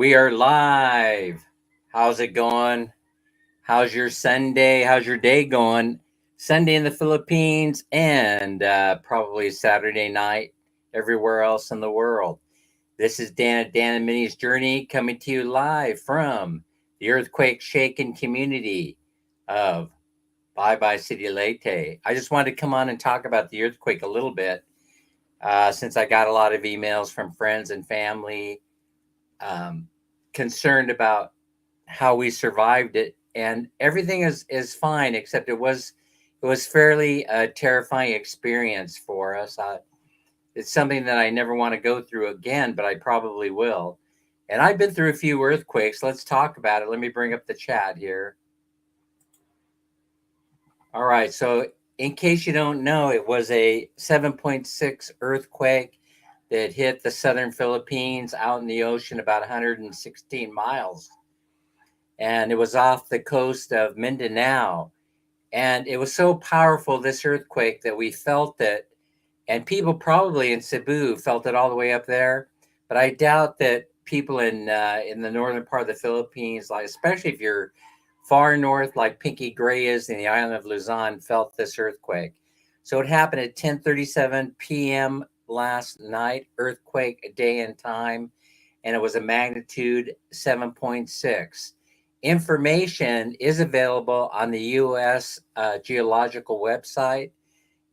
We are live. How's it going? How's your Sunday? How's your day going? Sunday in the Philippines and probably Saturday night everywhere else in the world. This is Dan and Minnie's Journey coming to you live from the earthquake shaken community of Bye Bye City Leyte. I just wanted to come on and talk about the earthquake a little bit since I got a lot of emails from friends and family um, concerned about how we survived it, and everything is fine except it was fairly a terrifying experience for us. It's something that I never want to go through again, but I probably will. And I've been through a few earthquakes. Let's talk about it. Let me bring up the chat here. All right, so in case you don't know, it was a 7.6 earthquake that hit the southern Philippines out in the ocean about 116 miles, and it was off the coast of Mindanao. And it was so powerful, this earthquake, that we felt it. And people probably in Cebu felt it all the way up there. But I doubt that people in the northern part of the Philippines, like especially if you're far north, like Pinky Gray is in the island of Luzon, felt this earthquake. So it happened at 10:37 p.m. last night, earthquake day and time, and it was a magnitude 7.6. Information is available on the U.S. Geological website,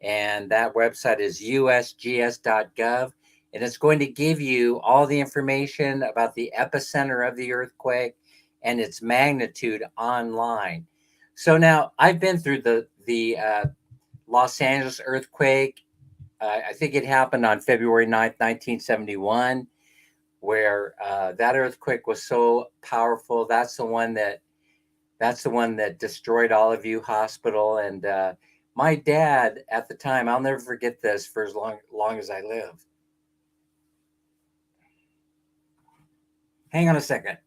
and that website is usgs.gov. And it's going to give you all the information about the epicenter of the earthquake and its magnitude online. So now I've been through the Los Angeles earthquake. I think it happened on February 9th, 1971, where that earthquake was so powerful. That's the one that destroyed all of you hospital. And my dad at the time, I'll never forget this for as long as I live. Hang on a second.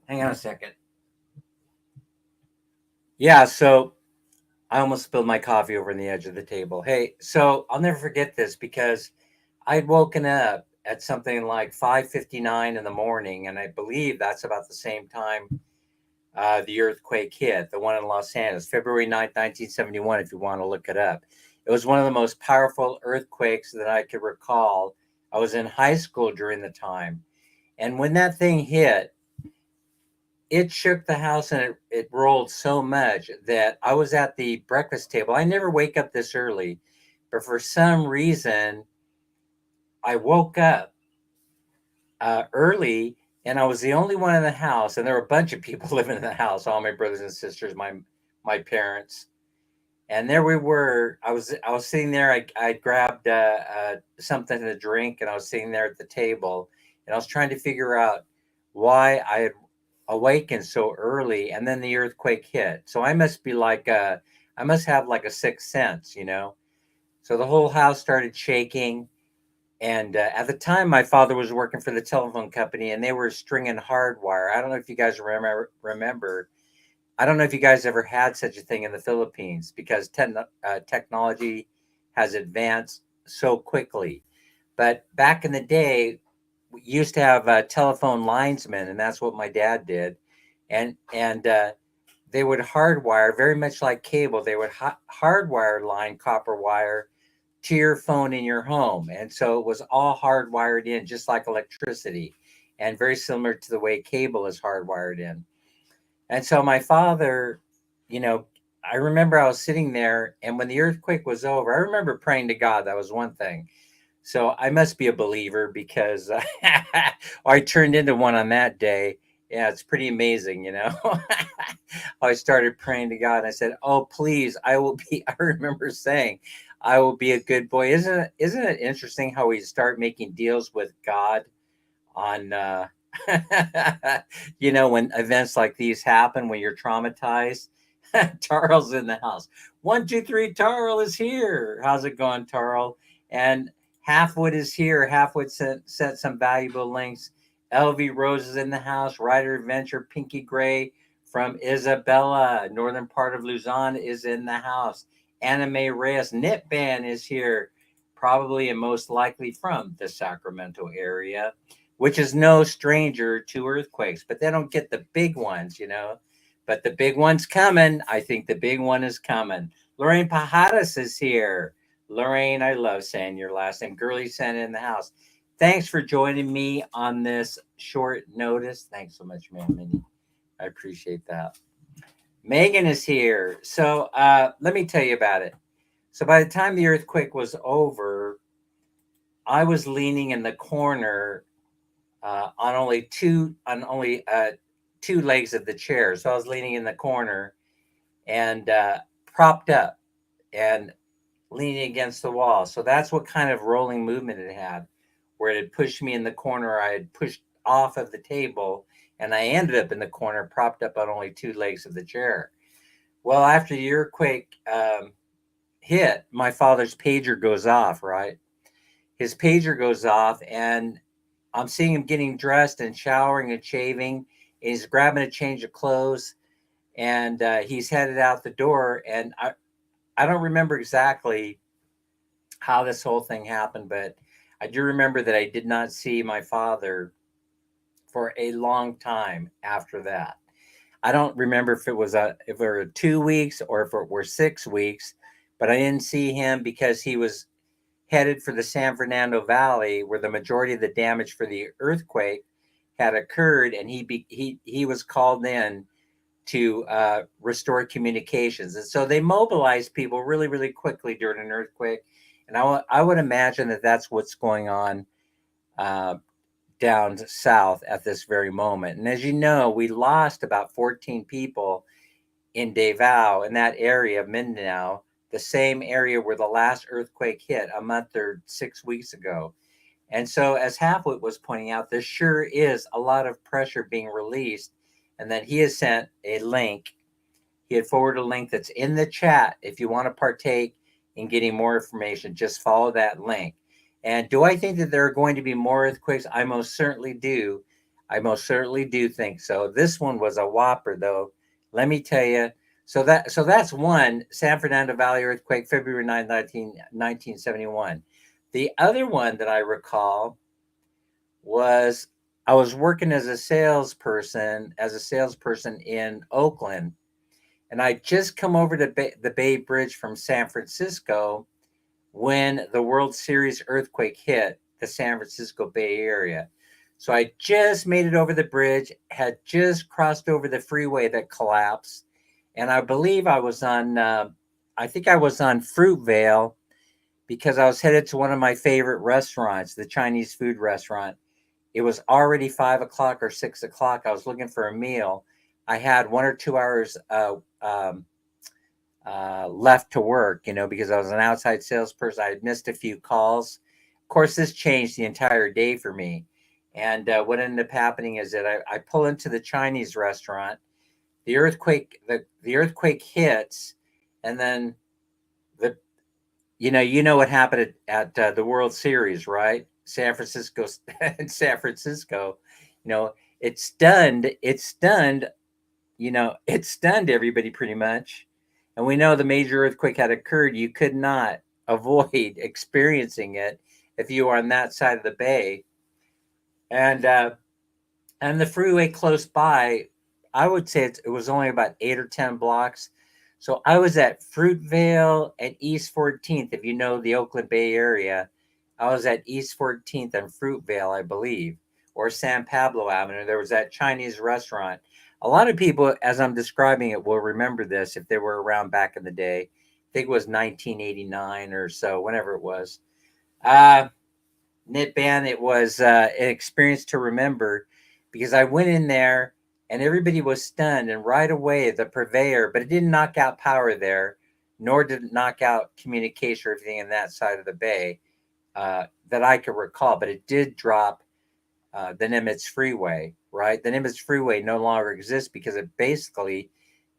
Yeah, so I almost spilled my coffee over on the edge of the table. Hey, so I'll never forget this because I'd woken up at something like 5:59 in the morning, and I believe that's about the same time the earthquake hit, the one in Los Angeles, February 9th, 1971, if you want to look it up. It was one of the most powerful earthquakes that I could recall. I was in high school during the time. And when that thing hit, it shook the house, and it rolled so much that I was at the breakfast table. I never wake up this early, but for some reason, I woke up early, and I was the only one in the house, and there were a bunch of people living in the house, all my brothers and sisters, my parents, and there we were. I was sitting there. I grabbed something to drink, and I was sitting there at the table, and I was trying to figure out why I had awakened so early, and then the earthquake hit. So I must have like a sixth sense. So the whole house started shaking. And at the time, my father was working for the telephone company, and they were stringing hardwire. I don't know if you guys remember. I don't know if you guys ever had such a thing in the Philippines because technology has advanced so quickly. But back in the day, we used to have telephone linesmen, and that's what my dad did. And they would hardwire, very much like cable. They would hardwire line copper wire to your phone in your home. And so it was all hardwired in, just like electricity, and very similar to the way cable is hardwired in. And so my father, you know, I remember I was sitting there, and when the earthquake was over, I remember praying to God. That was one thing. So I must be a believer because I turned into one on that day. Yeah, it's pretty amazing. I started praying to God. And I said, "Oh, please, I will be." I remember saying, "I will be a good boy." Isn't it interesting how we start making deals with God on, when events like these happen, when you're traumatized? Tarl's in the house. 1, 2, 3, Tarl is here. How's it going, Tarl? And Halfwood is here. Halfwood sent some valuable links. LV Rose is in the house. Rider Adventure, Pinky Gray from Isabella, northern part of Luzon, is in the house. Anime Reyes Knit Band is here, probably and most likely from the Sacramento area. which is no stranger to earthquakes, but they don't get the big ones, you know. But the big one's coming. I think the big one is coming. Lorraine Pajadas is here. Lorraine, I love saying your last name. Girly sent in the house. Thanks for joining me on this short notice. Thanks so much, man, Minnie. I appreciate that. Megan is here. So let me tell you about it. So by the time the earthquake was over, I was leaning in the corner on only two legs of the chair. So I was leaning in the corner and propped up and leaning against the wall. So that's what kind of rolling movement it had, where it had pushed me in the corner. I had pushed off of the table, and I ended up in the corner, propped up on only two legs of the chair. Well, after the earthquake hit, my father's pager goes off, right? His pager goes off, and I'm seeing him getting dressed and showering and shaving. And he's grabbing a change of clothes, and he's headed out the door. And I don't remember exactly how this whole thing happened, but I do remember that I did not see my father for a long time after that. I don't remember if if it were 2 weeks or if it were 6 weeks, but I didn't see him because he was headed for the San Fernando Valley, where the majority of the damage for the earthquake had occurred, and he was called in to restore communications. And so they mobilized people really, really quickly during an earthquake. And I would imagine that that's what's going on uh, down south at this very moment. And as you know, we lost about 14 people in Davao, in that area of Mindanao, the same area where the last earthquake hit a month or 6 weeks ago. And so, as Halfwit was pointing out, there sure is a lot of pressure being released. And then he has sent a link. He had forwarded a link that's in the chat. If you want to partake in getting more information, just follow that link. And do I think that there are going to be more earthquakes? I most certainly do. I most certainly do think so. This one was a whopper, though. Let me tell you. So that's one San Fernando Valley earthquake, February 9, 1971. The other one that I recall was I was working as a salesperson in Oakland, and I just come over to the Bay Bridge from San Francisco when the World Series earthquake hit the San Francisco Bay Area. So I just made it over the bridge, had just crossed over the freeway that collapsed, and I believe I think I was on Fruitvale because I was headed to one of my favorite restaurants, the Chinese food restaurant. It was already 5 o'clock or 6 o'clock. I was looking for a meal. I had 1 or 2 hours left to work, because I was an outside salesperson. I had missed a few calls. Of course, this changed the entire day for me. And what ended up happening is that I pull into the Chinese restaurant. The earthquake hits, and then the you know what happened at the World Series, right? San Francisco and San Francisco, it stunned everybody pretty much. And we know the major earthquake had occurred. You could not avoid experiencing it if you were on that side of the bay. And the freeway close by, I would say it was only about 8 or 10 blocks. So I was at Fruitvale and East 14th. If you know the Oakland Bay area, I was at East 14th and Fruitvale, I believe, or San Pablo Avenue. There was that Chinese restaurant. A lot of people, as I'm describing it, will remember this if they were around back in the day. I think it was 1989 or so, whenever it was. Knitban, it was an experience to remember because I went in there and everybody was stunned, and right away the purveyor, but it didn't knock out power there, nor did it knock out communication or everything in that side of the bay that I could recall, but it did drop the Nimitz Freeway, right? The Nimitz Freeway no longer exists because it basically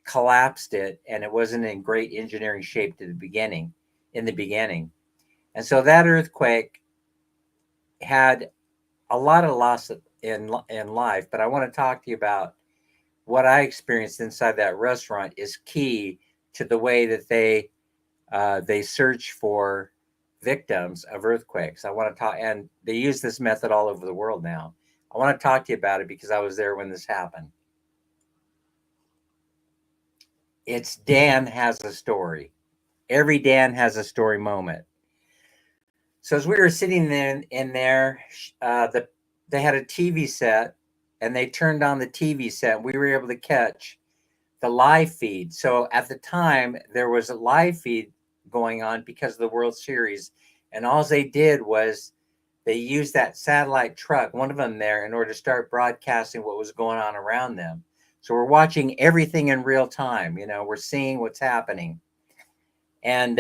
collapsed it, and it wasn't in great engineering shape in the beginning. And so that earthquake had a lot of loss in life, but I want to talk to you about what I experienced inside that restaurant is key to the way that they search for victims of earthquakes. I want to talk, and they use this method all over the world now. I want to talk to you about it because I was there when this happened. It's Dan has a story. Every Dan has a story moment. So as we were sitting in there, they had a TV set, and they turned on the TV set. And we were able to catch the live feed. So at the time, there was a live feed going on because of the World Series, and all they did was they used that satellite truck, one of them there, in order to start broadcasting what was going on around them. So we're watching everything in real time. We're seeing what's happening. And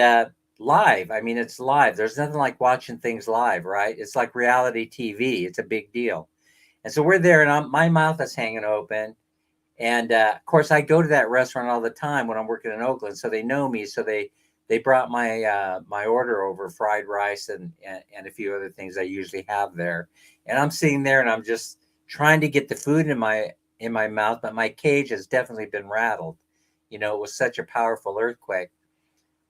live, I mean, it's live. There's nothing like watching things live, right? It's like reality TV. It's a big deal. And so we're there, and my mouth is hanging open. And of course, I go to that restaurant all the time when I'm working in Oakland, so they know me. So they brought my order over, fried rice and a few other things I usually have there. And I'm sitting there, and I'm just trying to get the food in my mouth, but my cage has definitely been rattled. It was such a powerful earthquake.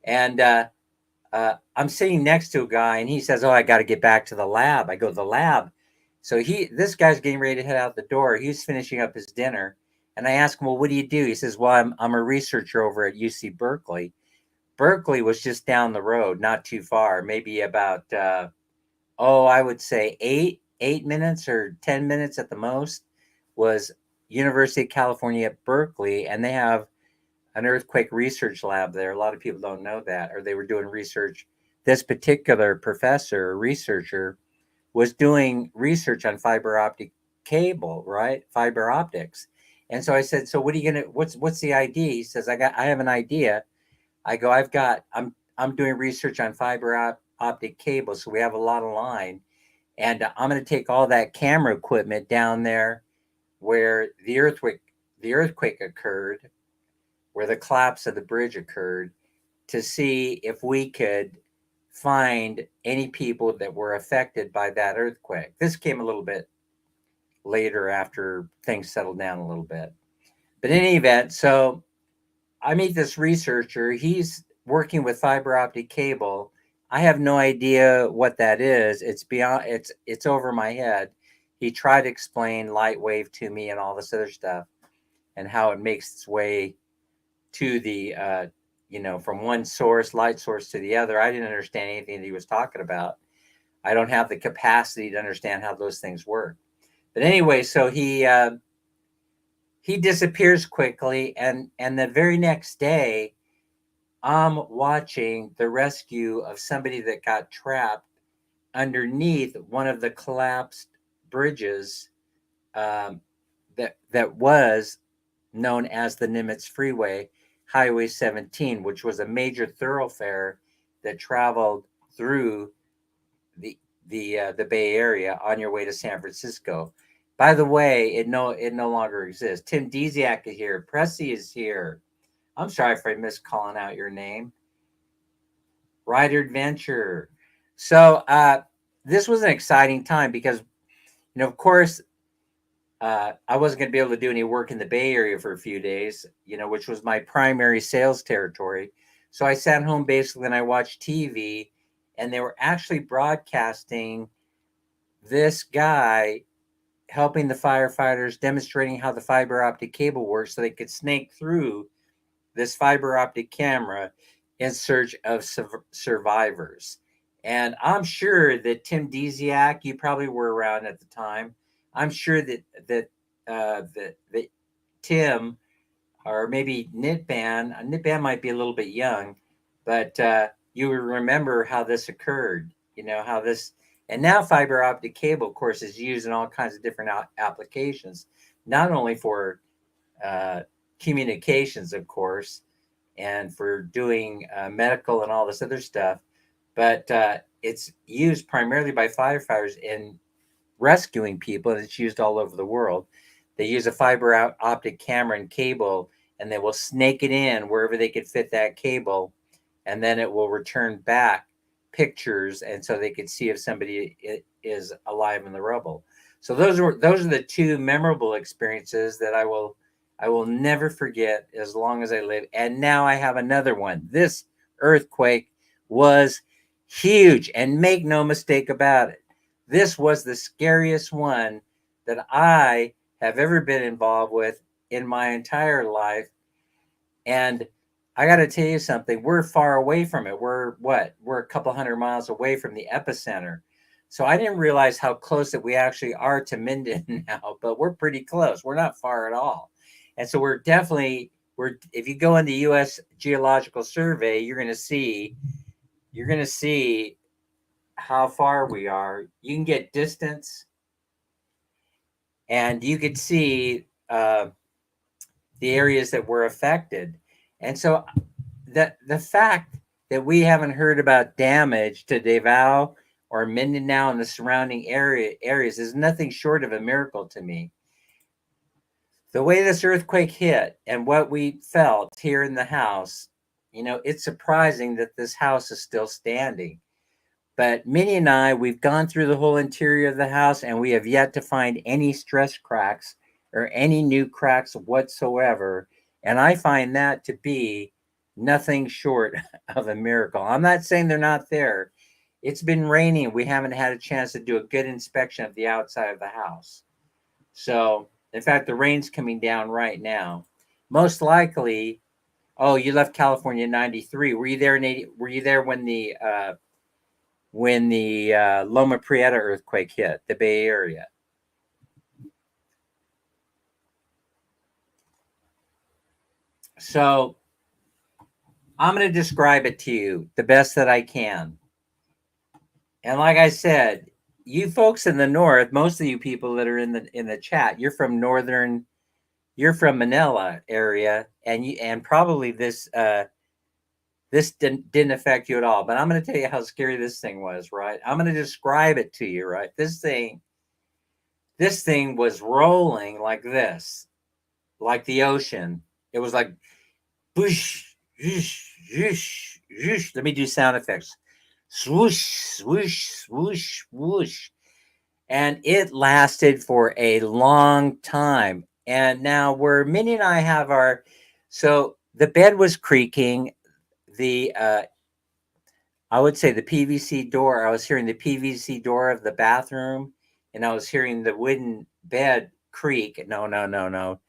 And I'm sitting next to a guy, and he says, "Oh, I got to get back to the lab." I go to the lab. So this guy's getting ready to head out the door. He's finishing up his dinner, and I ask him, "Well, what do you do?" He says, "Well, I'm a researcher over at UC Berkeley." Berkeley was just down the road, not too far, maybe about I would say 8 minutes or 10 minutes at the most. Was University of California at Berkeley, and they have an earthquake research lab there. A lot of people don't know that, or they were doing research. This particular professor or researcher was doing research on fiber optic cable, right? Fiber optics. And so I said, "So what are you gonna? What's the idea?" He says, "I have an idea." I go, I'm doing research on fiber optic cable, so we have a lot of line, and I'm going to take all that camera equipment down there where the earthquake occurred, where the collapse of the bridge occurred, to see if we could find any people that were affected by that earthquake. This came a little bit later after things settled down a little bit. But in any event, so I meet this researcher. He's working with fiber optic cable. I have no idea what that is. It's over my head. He tried to explain light wave to me and all this other stuff and how it makes its way to the from one source, light source, to the other. I didn't understand anything that he was talking about. I don't have the capacity to understand how those things work. But anyway, so he disappears quickly, and the very next day, I'm watching the rescue of somebody that got trapped underneath one of the collapsed bridges, that was known as the Nimitz Freeway, Highway 17, which was a major thoroughfare that traveled through the Bay Area on your way to San Francisco. By the way, it no longer exists. Tim Desiak is here. Pressy is here. I'm sorry if I missed calling out your name. Rider Adventure. So this was an exciting time because, of course, I wasn't going to be able to do any work in the Bay Area for a few days, which was my primary sales territory. So I sat home basically and I watched TV, and they were actually broadcasting this guy helping the firefighters, demonstrating how the fiber optic cable works so they could snake through this fiber optic camera in search of survivors. And I'm sure that Tim Desiak, you probably were around at the time. I'm sure that Tim, or maybe Nitban might be a little bit young, but you remember how this occurred. How this, and now fiber optic cable, of course, is used in all kinds of different applications, not only for communications, of course, and for doing medical and all this other stuff, but it's used primarily by firefighters in rescuing people, and it's used all over the world. They use a fiber optic camera and cable, and they will snake it in wherever they could fit that cable, and then it will return back pictures, and so they could see if somebody is alive in the rubble. So those are the two memorable experiences that I will never forget as long as I live. And now I have another one. This earthquake was huge, and make no mistake about it, this was the scariest one that I have ever been involved with in my entire life. And I got to tell you something, we're far away from it. We're what? We're a couple hundred miles away from the epicenter. So I didn't realize how close that we actually are to Minden now, but we're pretty close. We're not far at all. And so we're if you go in the US Geological Survey, you're going to see how far we are. You can get distance, and you could see the areas that were affected. And so the fact that we haven't heard about damage to Davao or Mindanao and the surrounding areas is nothing short of a miracle to me. The way this earthquake hit and what we felt here in the house, it's surprising that this house is still standing. But Minnie and I, we've gone through the whole interior of the house, and we have yet to find any stress cracks or any new cracks whatsoever. And I find that to be nothing short of a miracle. I'm not saying they're not there. It's been raining. We haven't had a chance to do a good inspection of the outside of the house. So, in fact, the rain's coming down right now. Most likely, oh, you left California in '93. Were you there in 80? Were you there when the Loma Prieta earthquake hit the Bay Area? So I'm going to describe it to you the best that I can. And like I said, you folks in the north, most of you people that are in the chat, you're from Manila area, and probably this didn't affect you at all. But I'm going to tell you how scary this thing was, right? I'm going to describe it to you, right? This thing was rolling like this, like the ocean. It was like whoosh, whoosh, whoosh, whoosh. Let me do sound effects. Swoosh, swoosh, swoosh, whoosh. And it lasted for a long time. And now where Minnie and I have so the bed was creaking. I would say the PVC door. I was hearing the PVC door of the bathroom, and I was hearing the wooden bed creak. No, no, no, no.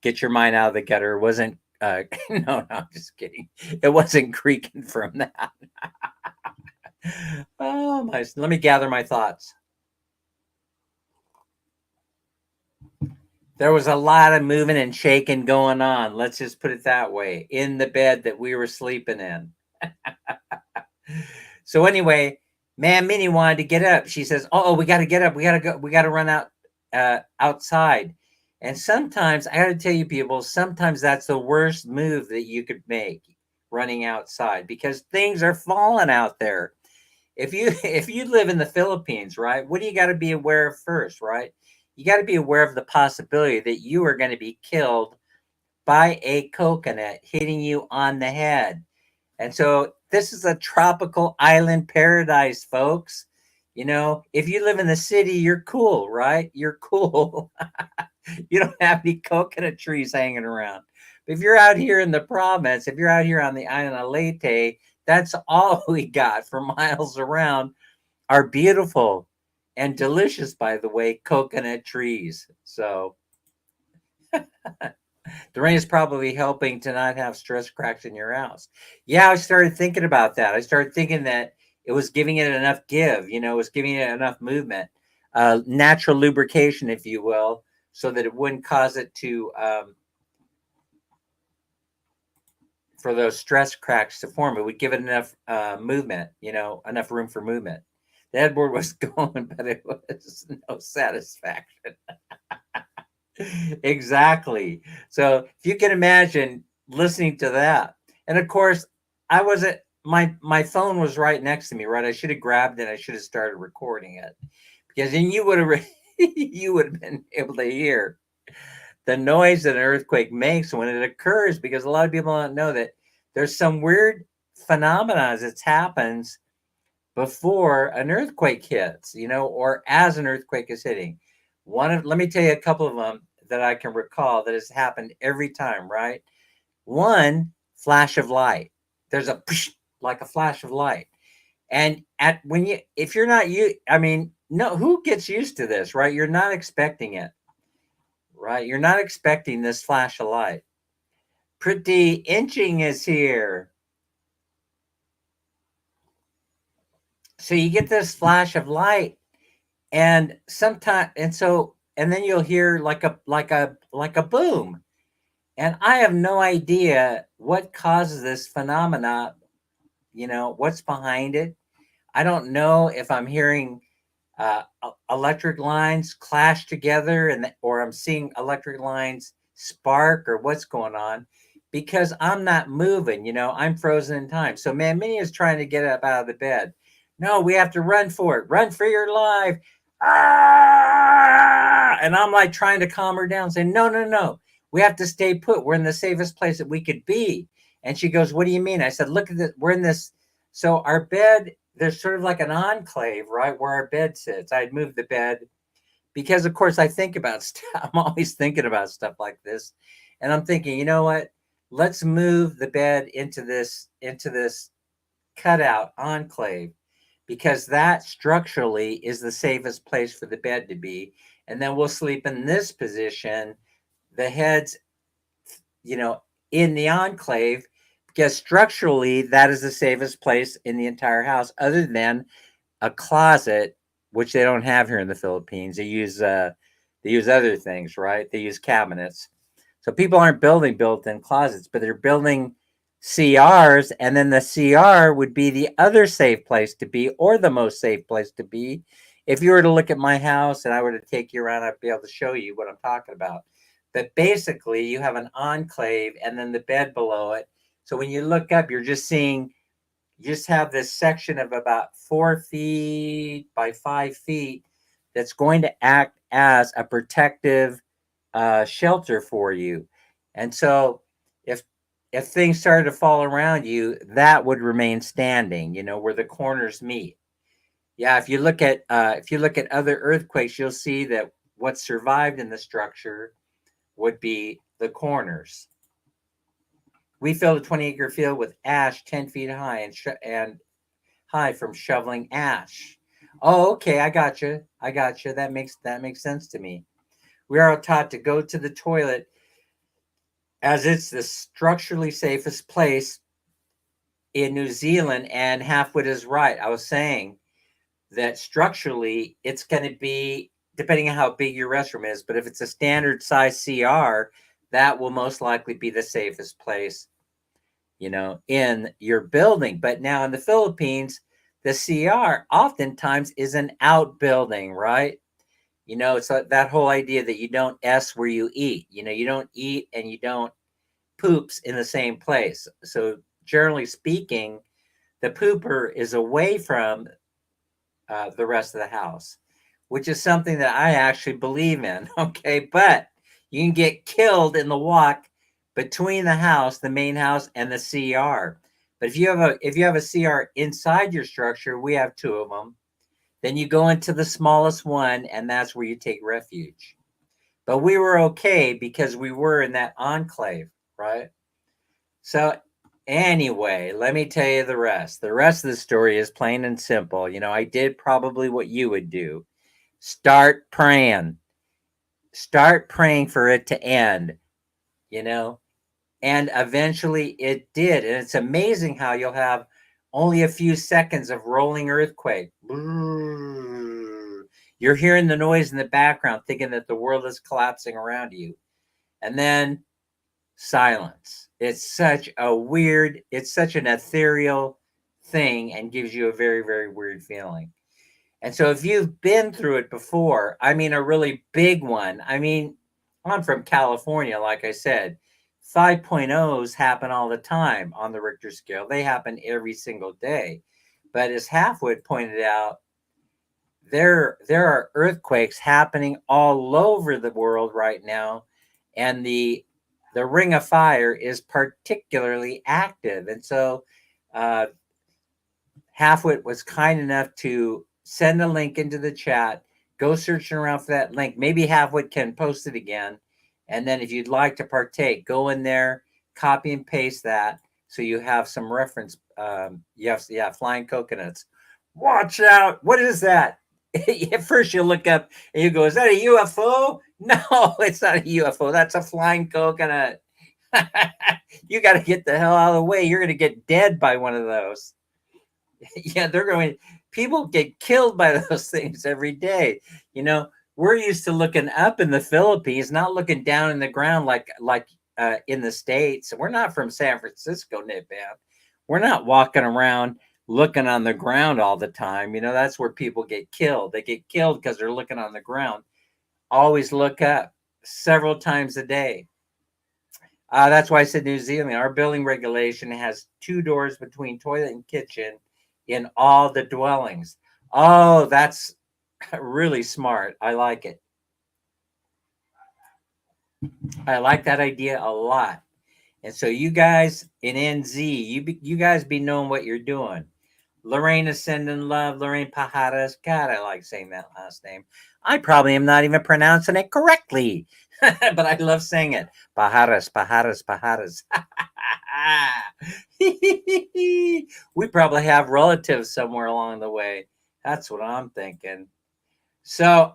Get your mind out of the gutter. It wasn't. No, I'm just kidding. It wasn't creaking from that. Oh my! Let me gather my thoughts. There was a lot of moving and shaking going on. Let's just put it that way. In the bed that we were sleeping in. So anyway, man, Minnie wanted to get up. She says, "Oh, we got to get up. We got to go. We got to run outside." And sometimes I got to tell you, people, sometimes that's the worst move that you could make, running outside, because things are falling out there. If you live in the Philippines, right? What do you got to be aware of first, right? You got to be aware of the possibility that you are going to be killed by a coconut hitting you on the head. And so this is a tropical island paradise, folks. If you live in the city, you're cool, right? You're cool. You don't have any coconut trees hanging around. But if you're out here in the province, if you're out here on the island of Leyte, that's all we got for miles around are beautiful and delicious, by the way, coconut trees. So the rain is probably helping to not have stress cracks in your house. Yeah, I started thinking about that. I started thinking that it was giving it enough give, it was giving it enough movement, natural lubrication, if you will, so that it wouldn't cause it to, for those stress cracks to form. It would give it enough movement, enough room for movement. The headboard was going, but it was no satisfaction. Exactly. So if you can imagine listening to that, and of course, I wasn't. My phone was right next to me. Right, I should have grabbed it. I should have started recording it, because then you would have you would have been able to hear the noise that an earthquake makes when it occurs. Because a lot of people don't know that there's some weird phenomena that happens before an earthquake hits, or as an earthquake is hitting. Let me tell you a couple of them that I can recall that has happened every time, right? One, flash of light. There's like a flash of light. And if you're not, no, who gets used to this, right? You're not expecting it, right? You're not expecting this flash of light. Pretty inching is here. So you get this flash of light, and sometimes, and then you'll hear like a boom. And I have no idea what causes this phenomena, what's behind it. I don't know if I'm hearing electric lines clash together, or I'm seeing electric lines spark, or what's going on, because I'm not moving. I'm frozen in time. So man, Minnie is trying to get up out of the bed. No, we have to run for it. Run for your life. Ah! And I'm like trying to calm her down, saying, no, no, no. We have to stay put. We're in the safest place that we could be. And she goes, what do you mean? I said, look at this. We're in this. So our bed, there's sort of like an enclave, right, where our bed sits. I'd move the bed because, of course, I think about stuff. I'm always thinking about stuff like this, and I'm thinking, you know what? Let's move the bed into this cutout enclave, because that structurally is the safest place for the bed to be, and then we'll sleep in this position. The heads, you know, in the enclave, because structurally that is the safest place in the entire house, other than a closet, which they don't have here in the Philippines. They use other things, right? They use cabinets. So people aren't building built-in closets, but they're building CRs, and then the CR would be the other safe place to be, or the most safe place to be. If you were to look at my house and I were to take you around, I'd be able to show you what I'm talking about. But basically, you have an enclave and then the bed below it. So when you look up, you just have this section of about 4 feet by 5 feet that's going to act as a protective shelter for you. And so if if things started to fall around you, that would remain standing, where the corners meet. Yeah, if you look at other earthquakes, you'll see that what survived in the structure would be the corners. We filled a 20-acre field with ash 10 feet high and high from shoveling ash. Oh, okay, I got you. I got you. That makes sense to me. We are taught to go to the toilet as it's the structurally safest place in New Zealand, and Halfwit is right. I was saying that structurally it's going to be, depending on how big your restroom is, but if it's a standard size CR, that will most likely be the safest place, in your building. But now in the Philippines, the CR oftentimes is an outbuilding, right? It's like that whole idea that you don't S where you eat. You don't eat and you don't poops in the same place. So generally speaking, the pooper is away from the rest of the house, which is something that I actually believe in. Okay, but you can get killed in the walk between the main house, and the CR. But if you have a CR inside your structure, we have two of them. Then you go into the smallest one, and that's where you take refuge. But we were okay because we were in that enclave, right? So anyway, let me tell you the rest. The rest of the story is plain and simple. I did probably what you would do. Start praying. Start praying for it to end, you know? And eventually it did. And it's amazing how you'll have only a few seconds of rolling earthquake. You're hearing the noise in the background, thinking that the world is collapsing around you. And then silence. It's such an ethereal thing, and gives you a very, very weird feeling. And so if you've been through it before, I mean, a really big one, I mean, I'm from California, like I said, 5.0s happen all the time on the Richter scale. They happen every single day. But as Halfwood pointed out, there are earthquakes happening all over the world right now, and the Ring of Fire is particularly active. And so uh, Halfwit was kind enough to send a link into the chat. Go searching around for that link. Maybe Halfwit can post it again. And then if you'd like to partake, go in there, copy and paste that, so you have some reference. Yeah, flying coconuts. Watch out. What is that? At first you look up and you go, is that a UFO? No, it's not a UFO. That's a flying coconut. You got to get the hell out of the way. You're going to get dead by one of those. Yeah, people get killed by those things every day. You know, we're used to looking up in the Philippines, not looking down in the ground like in the States. We're not from San Francisco, Nipan. We're not walking around looking on the ground all the time. You know, that's where people get killed. They get killed because they're looking on the ground. Always look up several times a day. That's why I said New Zealand. Our building regulation has 2 doors between toilet and kitchen in all the dwellings. Oh, that's really smart. I like it. I like that idea a lot. And so you guys in NZ, you guys be knowing what you're doing. Lorraine is sending love. Lorraine Pajaras. God, I like saying that last name. I probably am not even pronouncing it correctly, but I love saying it. Pajaras, Pajaras, Pajaras. We probably have relatives somewhere along the way. That's what I'm thinking. So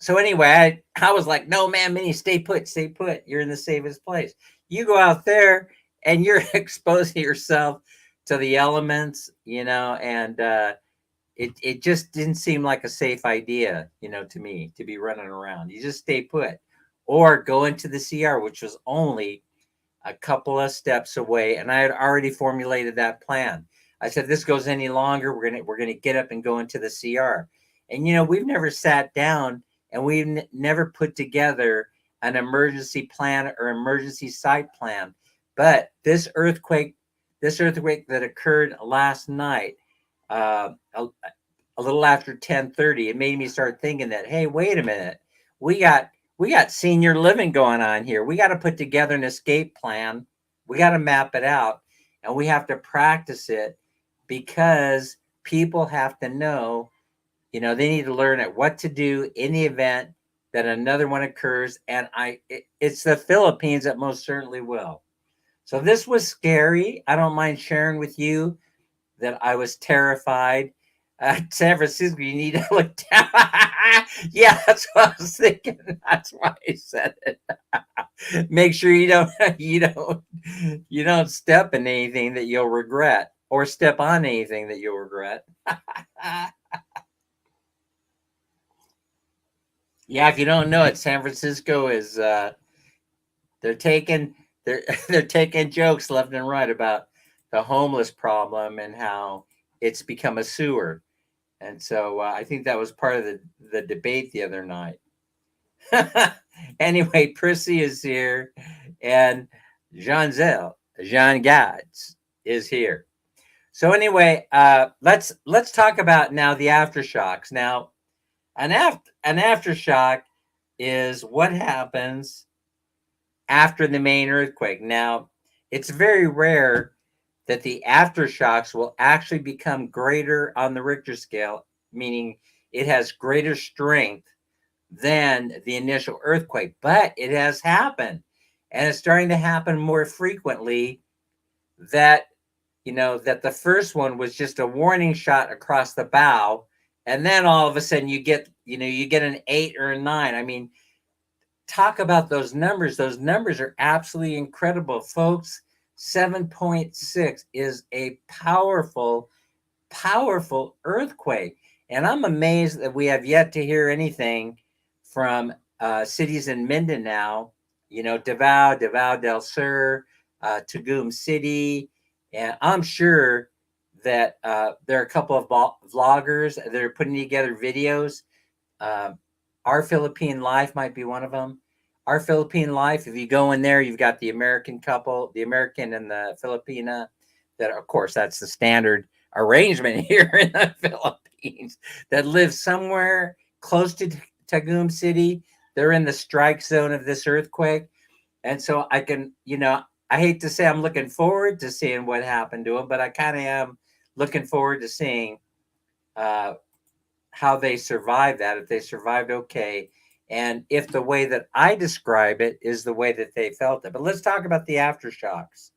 anyway, I was like, no, man, Minnie, stay put, stay put. You're in the safest place. You go out there and you're exposing yourself to the elements, and it just didn't seem like a safe idea, to me, to be running around. You just stay put or go into the CR, which was only a couple of steps away, and I had already formulated that plan. I said, this goes any longer, we're gonna get up and go into the CR. And we've never sat down and we've never put together an emergency plan or emergency site plan. But this earthquake that occurred last night, a little after 10:30, it made me start thinking that, hey, wait a minute, we got senior living going on here. We got to put together an escape plan. We got to map it out, and we have to practice it because people have to know. They need to learn at what to do in the event that another one occurs. And it's the Philippines that most certainly will. So this was scary. I don't mind sharing with you that I was terrified. San Francisco, you need to look down. Yeah, that's what I was thinking. That's why I said it. Make sure you don't step in anything that you'll regret, or step on anything that you'll regret. Yeah, if you don't know it, San Francisco is they're taking they're they're taking jokes left and right about the homeless problem and how it's become a sewer. And so I think that was part of the debate the other night. Anyway, Prissy is here, and Jean Gads is here. So anyway, let's talk about now the aftershocks. Now, an aftershock is what happens after the main earthquake. Now, it's very rare that the aftershocks will actually become greater on the Richter scale, meaning it has greater strength than the initial earthquake, but it has happened, and it's starting to happen more frequently. That the first one was just a warning shot across the bow, and then all of a sudden you get an 8 or a 9. I mean, talk about those numbers. Those numbers are absolutely incredible, folks. 7.6 is a powerful, powerful earthquake. And I'm amazed that we have yet to hear anything from cities in Mindanao, Davao del Sur, Tagum City. And I'm sure that there are a couple of vloggers that are putting together videos. Our Philippine Life might be one of them. Our Philippine Life, if you go in there, you've got the American couple, the American and the Filipina. That, of course, that's the standard arrangement here in the Philippines, that live somewhere close to Tagum City. They're in the strike zone of this earthquake. And so I hate to say I'm looking forward to seeing what happened to them, but I kind of am looking forward to seeing how they survived that, if they survived okay, and if the way that I describe it is the way that they felt it. But let's talk about the aftershocks.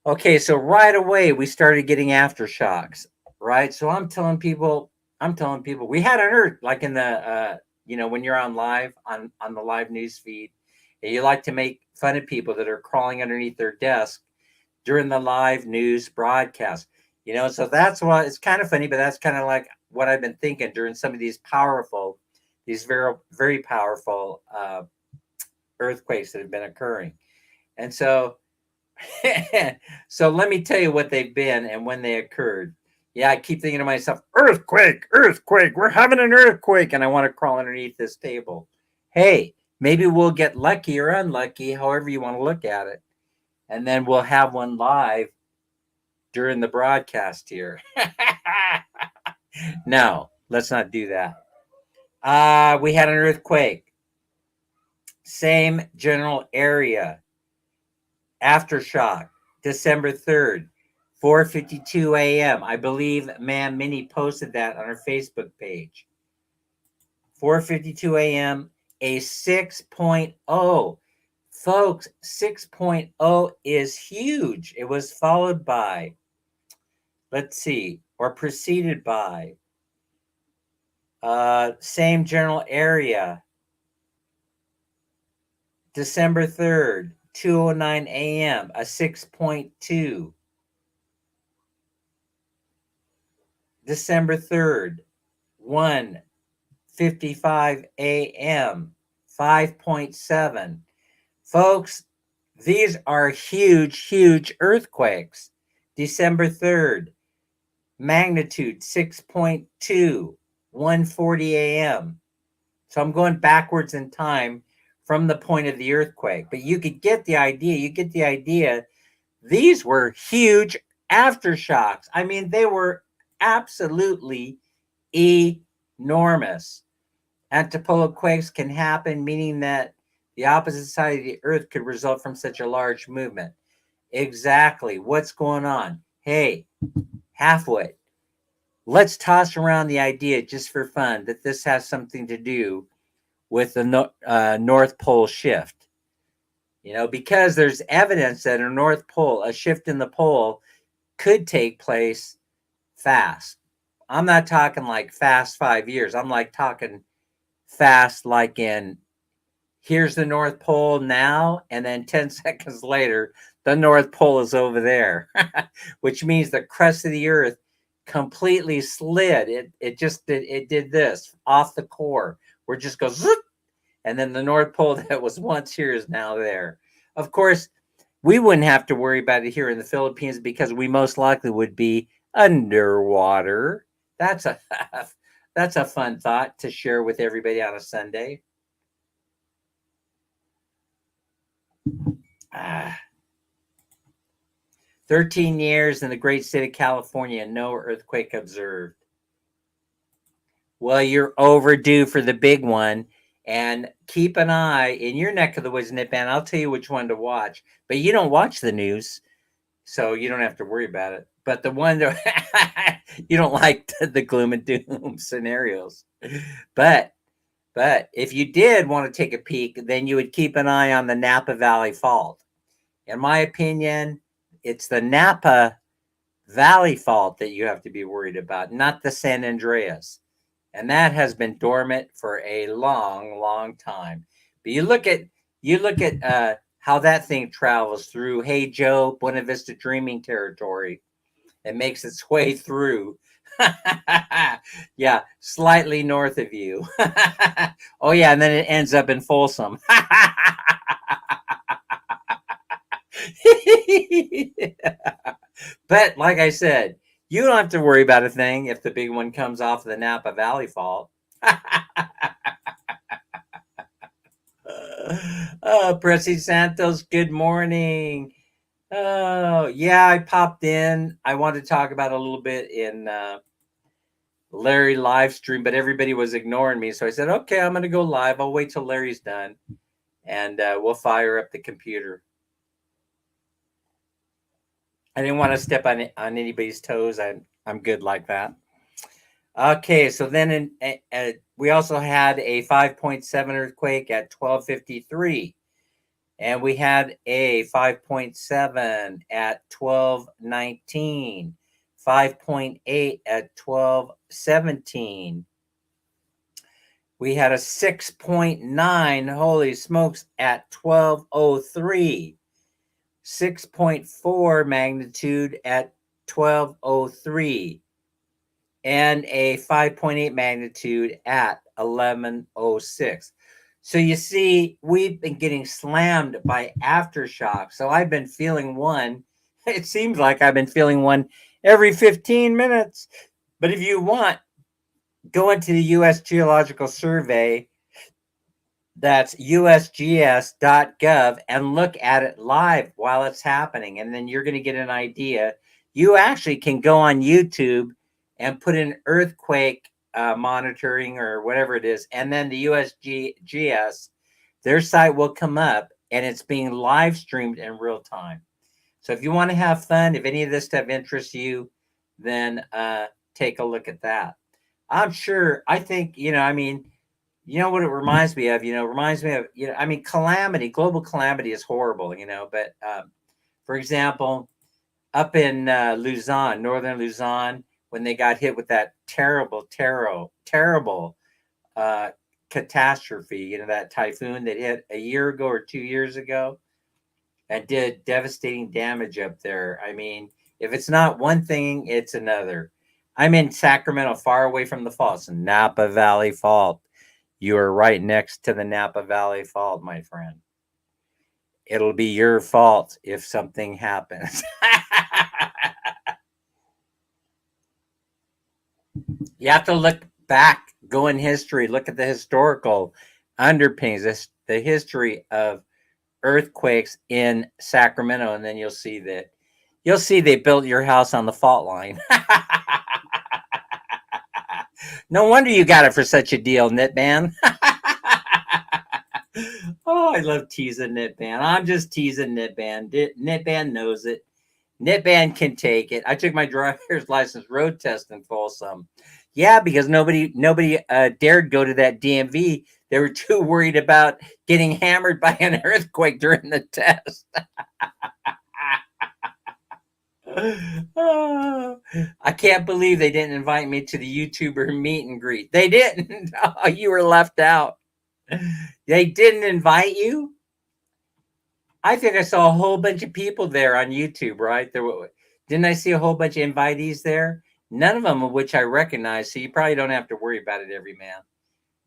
Okay, so right away we started getting aftershocks, right? So I'm telling people, I'm telling people we had an earth like in the when you're on live on the live news feed, and you like to make fun of people that are crawling underneath their desk during the live news broadcast. So that's why it's kind of funny, but that's kind of like what I've been thinking during some of these very very powerful earthquakes that have been occurring. And so so let me tell you what they've been and when they occurred. Yeah, I keep thinking to myself, earthquake, earthquake, we're having an earthquake, and I want to crawl underneath this table. Hey, maybe we'll get lucky or unlucky, however you want to look at it. And then we'll have one live during the broadcast here. No, let's not do that. We had an earthquake. Same general area. Aftershock, December 3rd, 4:52 a.m. I believe Ma'am Minnie posted that on her Facebook page. 4:52 a.m. A 6.0. Folks, 6.0 is huge. It was followed by, let's see, or preceded by, same general area, December 3rd, 2:09 a.m., a 6.2. December 3rd, 1:55 a.m., 5.7. Folks, these are huge, huge earthquakes. December 3rd, magnitude 6.2, 1:40 a.m. So I'm going backwards in time from the point of the earthquake. But you could get the idea. You get the idea. These were huge aftershocks. I mean, they were absolutely enormous. Antipodal quakes can happen, meaning that the opposite side of the earth could result from such a large movement. Exactly. What's going on? Hey, Halfwit, let's toss around the idea just for fun that this has something to do with the North Pole shift. Because there's evidence that a shift in the pole could take place fast. I'm not talking like fast 5 years. I'm like talking fast like in here's the North Pole now, and then 10 seconds later, the North Pole is over there, which means the crust of the earth completely slid. It did this off the core where it just goes zoop, and then the North Pole that was once here is now there. Of course, we wouldn't have to worry about it here in the Philippines because we most likely would be underwater. That's a that's a fun thought to share with everybody on a Sunday. 13 years in the great state of California, no earthquake observed. Well, you're overdue for the big one. And keep an eye in your neck of the woods, Nip, and I'll tell you which one to watch. But you don't watch the news, so you don't have to worry about it. But the one that you don't like the gloom and doom scenarios. But if you did want to take a peek, then you would keep an eye on the Napa Valley Fault. In my opinion, it's the Napa Valley Fault that you have to be worried about, not the San Andreas. And that has been dormant for a long, long time. But you look at how that thing travels through Hey Joe, Buena Vista Dreaming territory. It makes its way through. Yeah, slightly north of you. Oh yeah, and then it ends up in Folsom. But like I said, you don't have to worry about a thing if the big one comes off the Napa Valley Fault. Oh, Pressy Santos, good morning. Oh, yeah, I popped in. I wanted to talk about a little bit in Larry live stream, but everybody was ignoring me. So I said, okay, I'm going to go live. I'll wait till Larry's done, and we'll fire up the computer. I didn't want to step on anybody's toes. I'm good like that. Okay, so then we also had a 5.7 earthquake at 12:53, and we had a 5.7 at 12:19, 5.8 at 12:17. We had a 6.9, holy smokes, at 12:03. 6.4 magnitude at 12:03. And a 5.8 magnitude at 11:06. So you see, we've been getting slammed by aftershocks. So I've been feeling one. It seems like I've been feeling one every 15 minutes. But if you want, go into the U.S. Geological Survey. That's usgs.gov and look at it live while it's happening. And then you're going to get an idea. You actually can go on YouTube and put in earthquake monitoring or whatever it is. And then the USGS, their site will come up and it's being live streamed in real time. So if you want to have fun, if any of this stuff interests you, then take a look at that. I'm sure, I think, you know what it reminds me of? Calamity, global calamity is horrible, but for example, up in Luzon, northern Luzon, when they got hit with that terrible catastrophe, that typhoon that hit a year ago or 2 years ago and did devastating damage up there. I mean, if it's not one thing, it's another. I'm in Sacramento, far away from the faults, Napa Valley Fault. You are right next to the Napa Valley Fault, my friend. It'll be your fault if something happens. You have to look back, go in history, look at the historical underpinnings, the history of earthquakes in Sacramento, and then you'll see they built your house on the fault line. No wonder you got it for such a deal, Knitman. Oh, I love teasing Knitman. I'm just teasing Knitman. Knitman knows it. Knitman can take it. I took my driver's license road test in Folsom. Yeah, because nobody dared go to that DMV. They were too worried about getting hammered by an earthquake during the test. Oh, I can't believe they didn't invite me to the YouTuber meet and greet. They didn't. Oh, you were left out. They didn't invite you? I think I saw a whole bunch of people there on YouTube, right? Didn't I see a whole bunch of invitees there? None of them of which I recognize, so you probably don't have to worry about it, every man.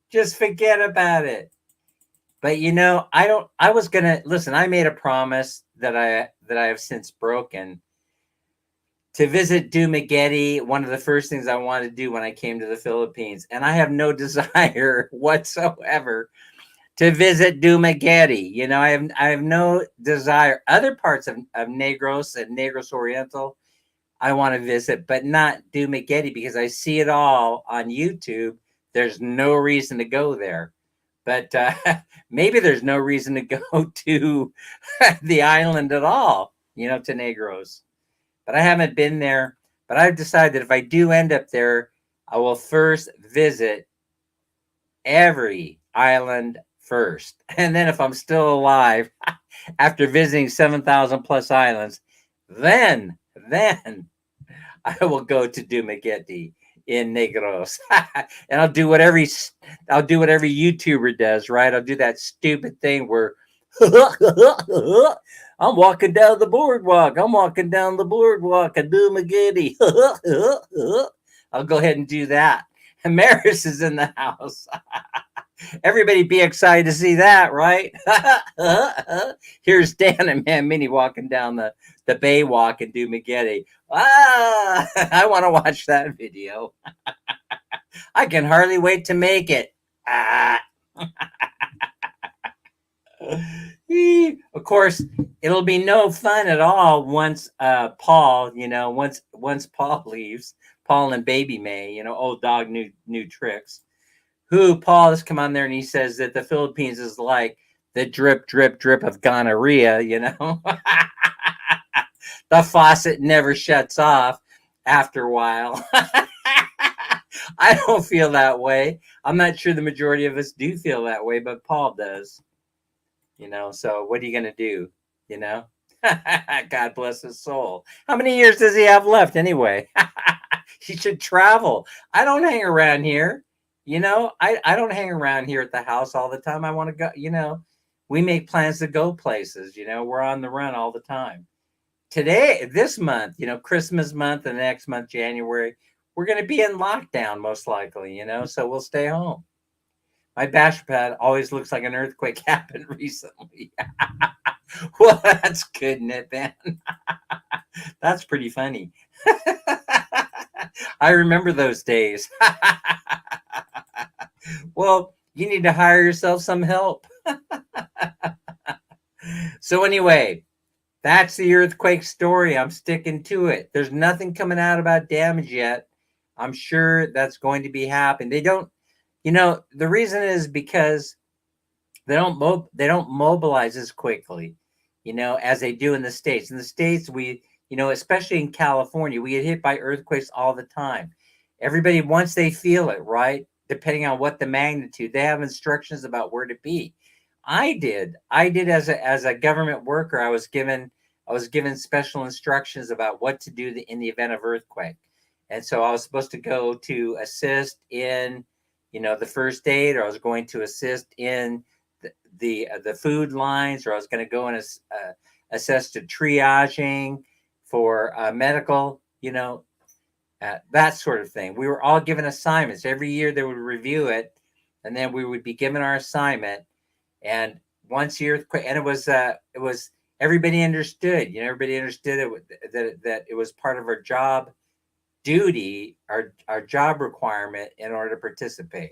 Just forget about it. But I was gonna listen. I made a promise that I have since broken to visit Dumaguete. One of the first things I wanted to do when I came to the Philippines, and I have no desire whatsoever to visit Dumaguete. I have no desire. Other parts of Negros and Negros Oriental, I want to visit, but not Dumaguete because I see it all on YouTube. There's no reason to go there. But maybe there's no reason to go to the island at all, to Negros. But I haven't been there. But I've decided that if I do end up there, I will first visit every island first. And then if I'm still alive after visiting 7,000 plus islands, then I will go to Dumaguete in Negros. And I'll do what every YouTuber does, right? I'll do that stupid thing where I'm walking down the boardwalk. I'm walking down the boardwalk at Dumaguete. I'll go ahead and do that. And Maris is in the house. Everybody be excited to see that, right? Here's Dan and Man Minnie walking down the bay walk in Dumaguete. I want to watch that video. I can hardly wait to make it. Of course, it'll be no fun at all once Paul, once Paul leaves. Paul and Baby May, old dog, new tricks. Who Paul has come on there and he says that the Philippines is like the drip, drip, drip of gonorrhea, The faucet never shuts off after a while. I don't feel that way. I'm not sure the majority of us do feel that way, but Paul does. So what are you going to do? God bless his soul. How many years does he have left anyway? He should travel. I don't hang around here. I don't hang around here at the house all the time. I want to go. We make plans to go places. We're on the run all the time. Today, this month, Christmas month and next month, January, we're going to be in lockdown most likely, so we'll stay home. My bachelor pad always looks like an earthquake happened recently. Well, that's good, isn't it, Ben? That's pretty funny. I remember those days. Well, you need to hire yourself some help. So anyway, that's the earthquake story. I'm sticking to it. There's nothing coming out about damage yet. I'm sure that's going to be happening. They don't, the reason is because they don't mobilize as quickly, as they do in the States. In the States, especially in California, we get hit by earthquakes all the time. Everybody, once they feel it, right, depending on what the magnitude, they have instructions about where to be. I did as a government worker. I was given special instructions about what to do in the event of earthquake. And so I was supposed to go to assist in, the first aid, or I was going to assist in the food lines, or I was going to go and assess to triaging for medical, that sort of thing. We were all given assignments. Every year they would review it, and then we would be given our assignment. And once the earthquake, and it was everybody understood. Everybody understood that it was part of our job duty, our job requirement in order to participate.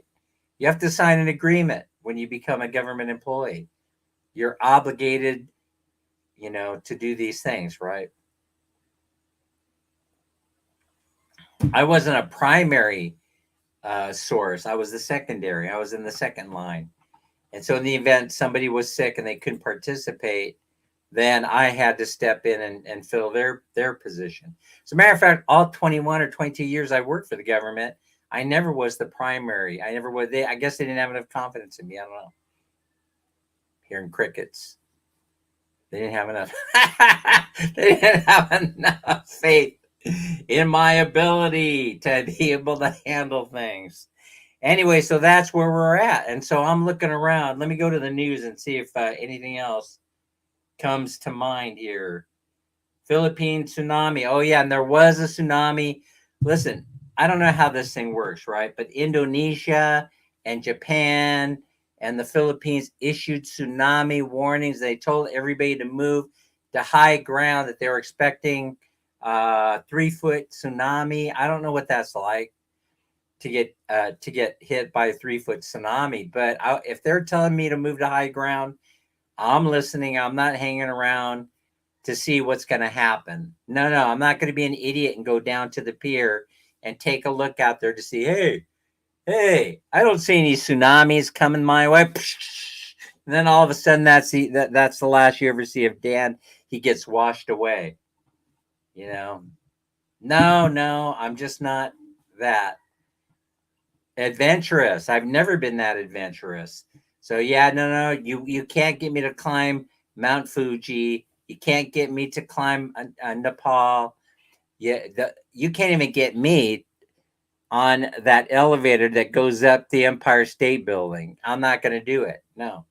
You have to sign an agreement when you become a government employee. You're obligated, to do these things, right? I wasn't a primary source. I was the secondary. I was in the second line. And so in the event somebody was sick and they couldn't participate, then I had to step in and fill their position. As a matter of fact, all 21 or 22 years I worked for the government, I never was the primary. I never was. I guess they didn't have enough confidence in me. I don't know. Hearing crickets. They didn't have enough. They didn't have enough faith in my ability to be able to handle things. Anyway, so that's where we're at. And so I'm looking around. Let me go to the news and see if anything else comes to mind here. Philippine tsunami. Oh, yeah. And there was a tsunami. Listen, I don't know how this thing works, right? But Indonesia and Japan and the Philippines issued tsunami warnings. They told everybody to move to high ground, that they were expecting 3-foot tsunami. I don't know what that's like to get hit by a 3-foot tsunami. But if they're telling me to move to high ground, I'm listening. I'm not hanging around to see what's going to happen. No, I'm not going to be an idiot and go down to the pier and take a look out there to see, hey, I don't see any tsunamis coming my way. And then all of a sudden, that's the last you ever see of Dan. He gets washed away. No, I'm just not that adventurous. I've never been that adventurous. So yeah, no, you can't get me to climb Mount Fuji. You can't get me to climb Nepal. You can't even get me on that elevator that goes up the Empire State Building. I'm not going to do it. No,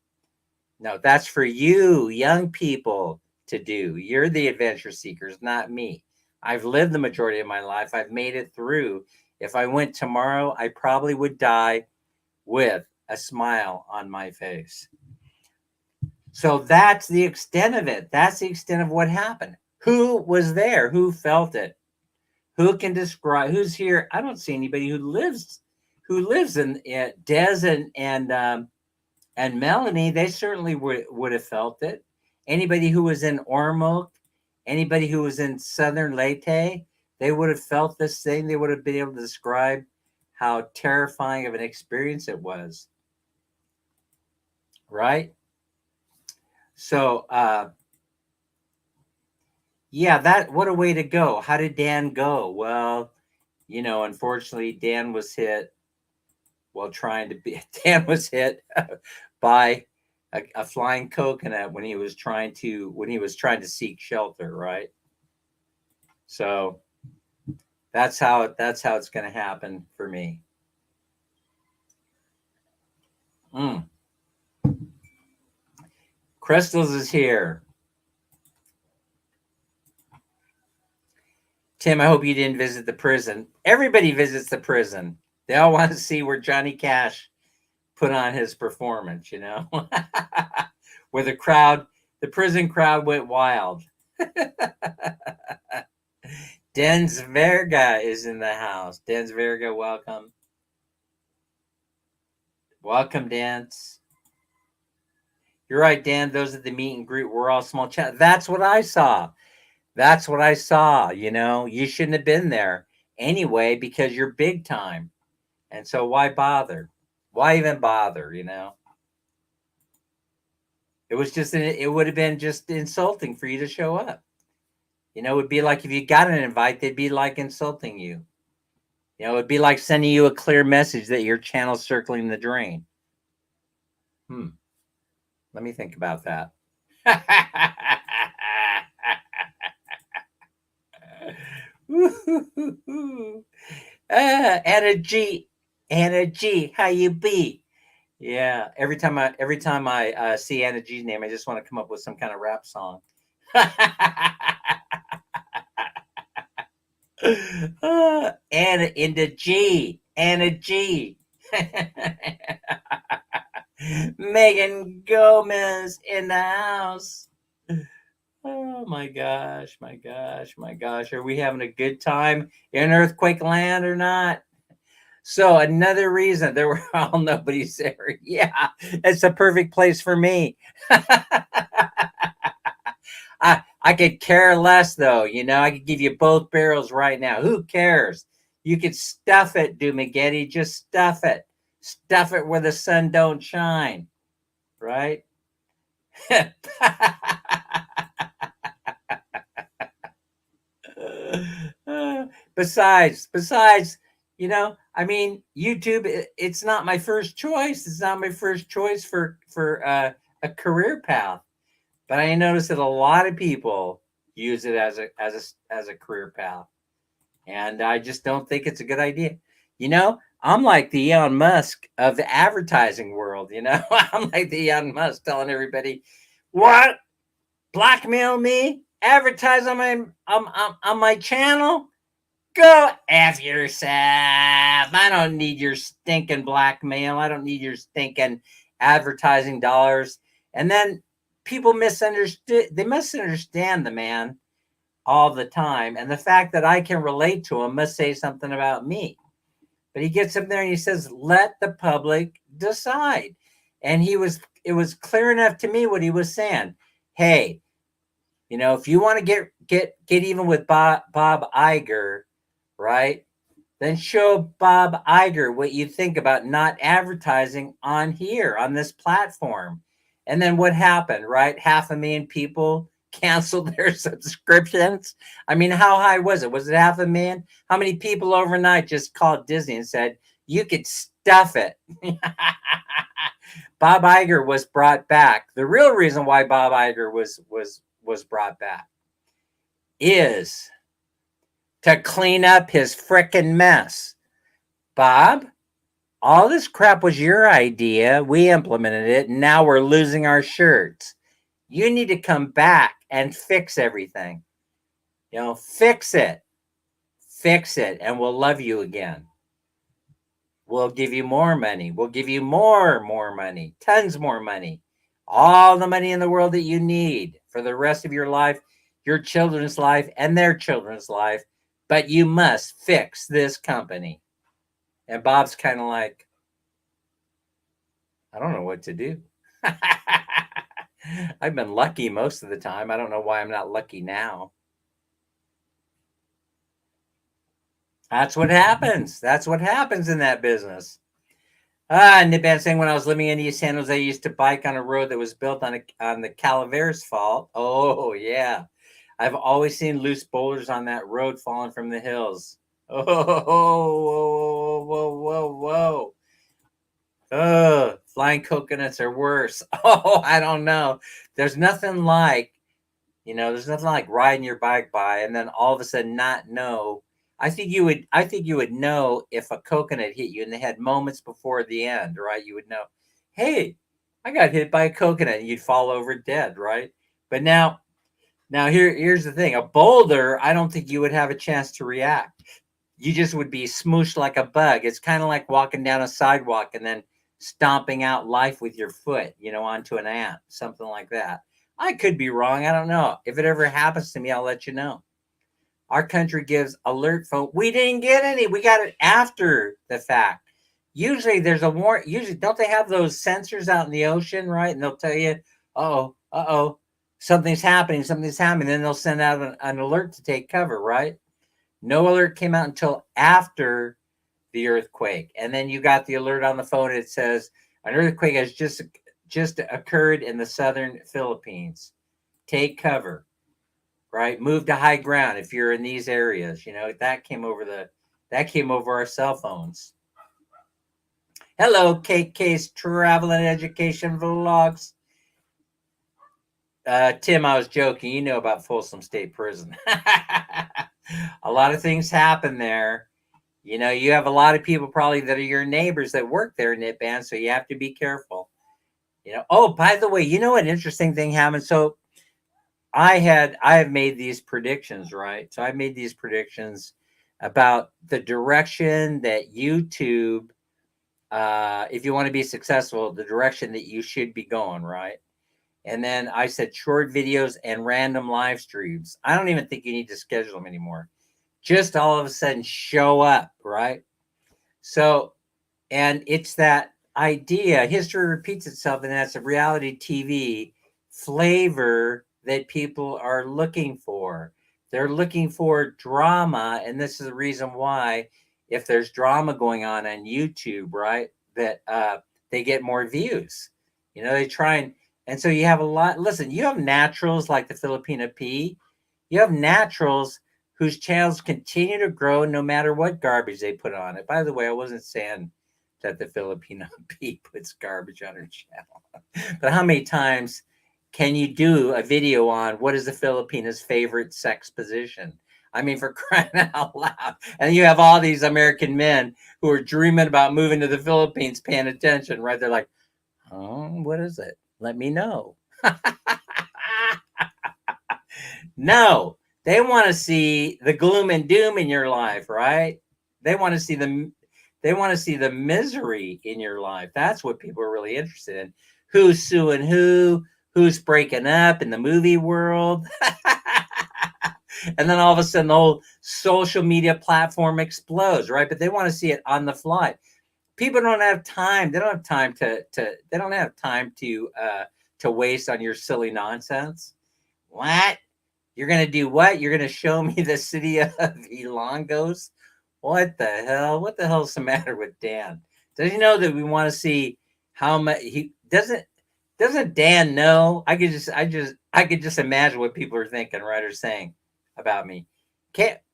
that's for you, young people, to do. You're the adventure seekers, not me. I've lived the majority of my life. I've made it through. If I went tomorrow, I probably would die with a smile on my face. So that's the extent of it. That's the extent of what happened. Who was there? Who felt it? Who can describe? Who's here? I don't see anybody who lives in Des and Melanie. They certainly would have felt it. Anybody who was in Ormoc, anybody who was in Southern Leyte, they would have felt this thing. They would have been able to describe how terrifying of an experience it was. Right? So, what a way to go. How did Dan go? Well, unfortunately, Dan was hit by a flying coconut when he was trying to seek shelter, right? So that's how it's going to happen for me. Crystals is here. Tim, I hope you didn't visit the prison. Everybody visits the prison. They all want to see where Johnny Cash put on his performance, where the prison crowd went wild. Dens Verga is in the house. Dens Verga, welcome. Welcome, Dens. You're right, Dan. Those at the meet and greet were all small chat. That's what I saw. You shouldn't have been there anyway because you're big time. And so why bother? Why even bother, It would have been just insulting for you to show up. It would be like if you got an invite, they'd be like insulting you. It'd be like sending you a clear message that your channel's circling the drain. Let me think about that. Anna G, how you be? Yeah, every time I see Anna G's name, I just want to come up with some kind of rap song. Anna G. Megan Gomez in the house. Oh my gosh. Are we having a good time in earthquake land or not? So another reason there were all nobody's there. Yeah, it's a perfect place for me. I could care less though, I could give you both barrels right now. Who cares? You could stuff it, Dumageddon. Just stuff it. Stuff it where the sun don't shine. Right? Besides, YouTube, it's not my first choice. It's not my first choice for a career path. But I noticed that a lot of people use it as a career path. And I just don't think it's a good idea. I'm like the Elon Musk of the advertising world, I'm like the Elon Musk telling everybody, what? Blackmail me? Advertise on my channel? Go F yourself. I don't need your stinking blackmail. I don't need your stinking advertising dollars. And then people misunderstand the man all the time. And the fact that I can relate to him must say something about me. But he gets up there and he says, let the public decide. And it was clear enough to me what he was saying. Hey, if you want to get even with Bob Iger, right? Then show Bob Iger what you think about not advertising on here, on this platform. And then what happened, right? 500,000 people canceled their subscriptions. I mean, how high was it? Was it 500,000? How many people overnight just called Disney and said, you could stuff it? Bob Iger was brought back. The real reason why Bob Iger was brought back is to clean up his frickin' mess. Bob, all this crap was your idea. We implemented it. And now we're losing our shirts. You need to come back and fix everything. Fix it. Fix it. And we'll love you again. We'll give you more money. We'll give you more money. Tons more money. All the money in the world that you need for the rest of your life, your children's life, and their children's life. But you must fix this company. And Bob's kind of like, I don't know what to do. I've been lucky most of the time. I don't know why I'm not lucky now. That's what happens. That's what happens in that business. Niban saying, when I was living in East San Jose, I used to bike on a road that was built on the Calaveras Fault. Oh, yeah. I've always seen loose boulders on that road falling from the hills. Oh, whoa. Flying coconuts are worse. Oh, I don't know. There's nothing like, there's nothing like riding your bike by and then all of a sudden not know. I think you would know if a coconut hit you in the head moments before the end, right? You would know, hey, I got hit by a coconut, and you'd fall over dead, right? But now here's the thing. A boulder, I don't think you would have a chance to react. You just would be smooshed like a bug. It's kind of like walking down a sidewalk and then stomping out life with your foot, onto an ant, something like that. I could be wrong. I don't know. If it ever happens to me, I'll let you know. Our country gives alert phone. We didn't get any. We got it after the fact. Usually there's a warrant. Usually, don't they have those sensors out in the ocean, right? And they'll tell you, something's happening, something's happening. Then they'll send out an alert to take cover, right? No alert came out until after the earthquake. And then you got the alert on the phone. It says an earthquake has just occurred in the southern Philippines. Take cover, right? Move to high ground if you're in these areas. That came over our cell phones. Hello, KK's Travel and Education Vlogs. Tim, I was joking. You know about Folsom State Prison. A lot of things happen there. You have a lot of people probably that are your neighbors that work there, Nitban, so you have to be careful. Oh, by the way, what interesting thing happened? So I have made these predictions, right? So I've made these predictions about the direction that YouTube, if you want to be successful, the direction that you should be going, right? And then I said short videos and random live streams. I don't even think you need to schedule them anymore. Just all of a sudden show up, right? So, and it's that idea, history repeats itself, and that's a reality TV flavor that people are looking for. They're looking for drama, and this is the reason why, if there's drama going on YouTube, right, that they get more views. They try and so you have a lot. Listen, you have naturals like the Filipina P. You have naturals whose channels continue to grow no matter what garbage they put on it. By the way, I wasn't saying that the Filipino P puts garbage on her channel. But how many times can you do a video on what is the Filipina's favorite sex position? I mean, for crying out loud. And you have all these American men who are dreaming about moving to the Philippines, paying attention, right? They're like, oh, what is it? Let me know. No, they want to see the gloom and doom in your life, right? They want to see the misery in your life. That's what people are really interested in. Who's suing who's breaking up in the movie world. And then all of a sudden the whole social media platform explodes, right? But they want to see it on the fly. People don't have time. They don't have time to waste on your silly nonsense. What? You're going to do what? You're going to show me the city of Ilongos? What the hell? What the hell's the matter with Dan? Does he know that we want to see how much he doesn't Dan know? I could just imagine what people are thinking, right, or saying about me.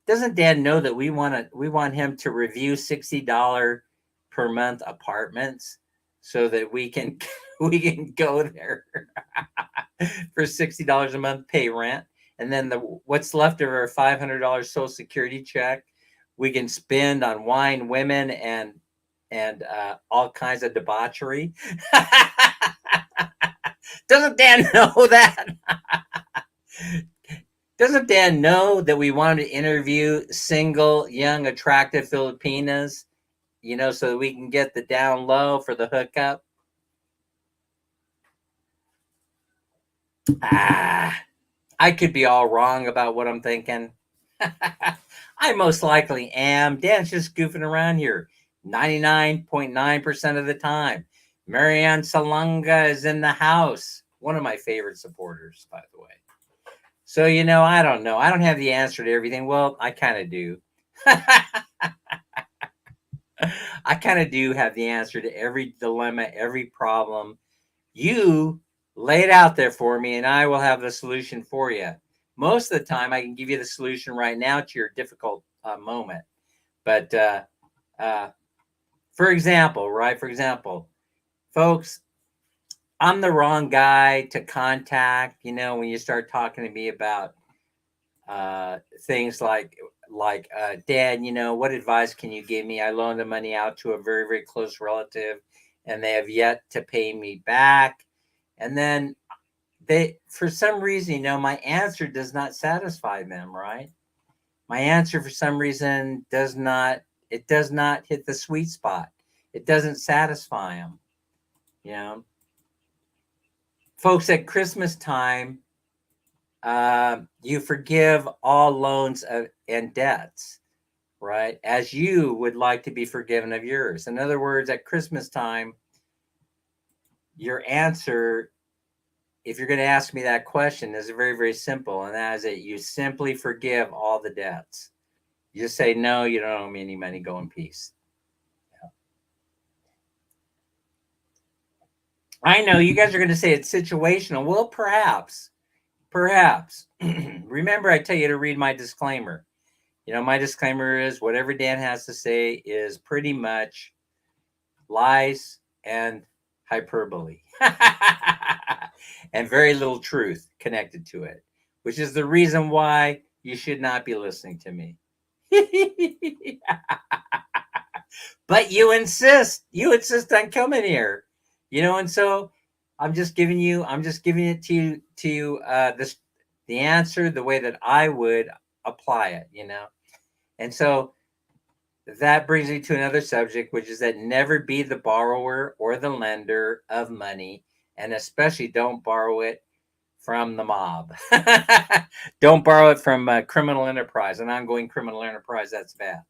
Doesn't Dan know that we want him to review $60 per month apartments so that we can go there for $60 a month, pay rent, and then what's left of our $500 Social Security check we can spend on wine, women, and all kinds of debauchery. Doesn't Dan know that? Doesn't Dan know that we wanted to interview single, young, attractive Filipinas, so that we can get the down low for the hookup? I could be all wrong about what I'm thinking. I most likely am. Dan's just goofing around here 99.9% of the time. Marianne Salunga is in the house. One of my favorite supporters, by the way. So, I don't know. I don't have the answer to everything. Well, I kind of do. I kind of do have the answer to every dilemma, every problem. You lay it out there for me, and I will have the solution for you. Most of the time, I can give you the solution right now to your difficult moment. But for example, folks, I'm the wrong guy to contact, when you start talking to me about things like Dad, what advice can you give me? I loaned the money out to a very, very close relative and they have yet to pay me back. And then for some reason, my answer does not satisfy them, right? My answer for some reason does not hit the sweet spot. It doesn't satisfy them. You know, folks, at Christmas time, you forgive all loans and debts, right? As you would like to be forgiven of yours. In other words, at Christmas time, your answer, if you're going to ask me that question, is very, very simple. And that is that you simply forgive all the debts. You just say, no, you don't owe me any money. Go in peace. I know you guys are going to say it's situational. Well, perhaps. Remember, I tell you to read my disclaimer. My disclaimer is whatever Dan has to say is pretty much lies and hyperbole and very little truth connected to it, which is the reason why you should not be listening to me. But you insist on coming here, and so I'm just giving it to you, the answer, the way that I would apply it, and so that brings me to another subject, which is that never be the borrower or the lender of money, and especially don't borrow it from the mob. Don't borrow it from a criminal enterprise, an ongoing criminal enterprise. That's bad,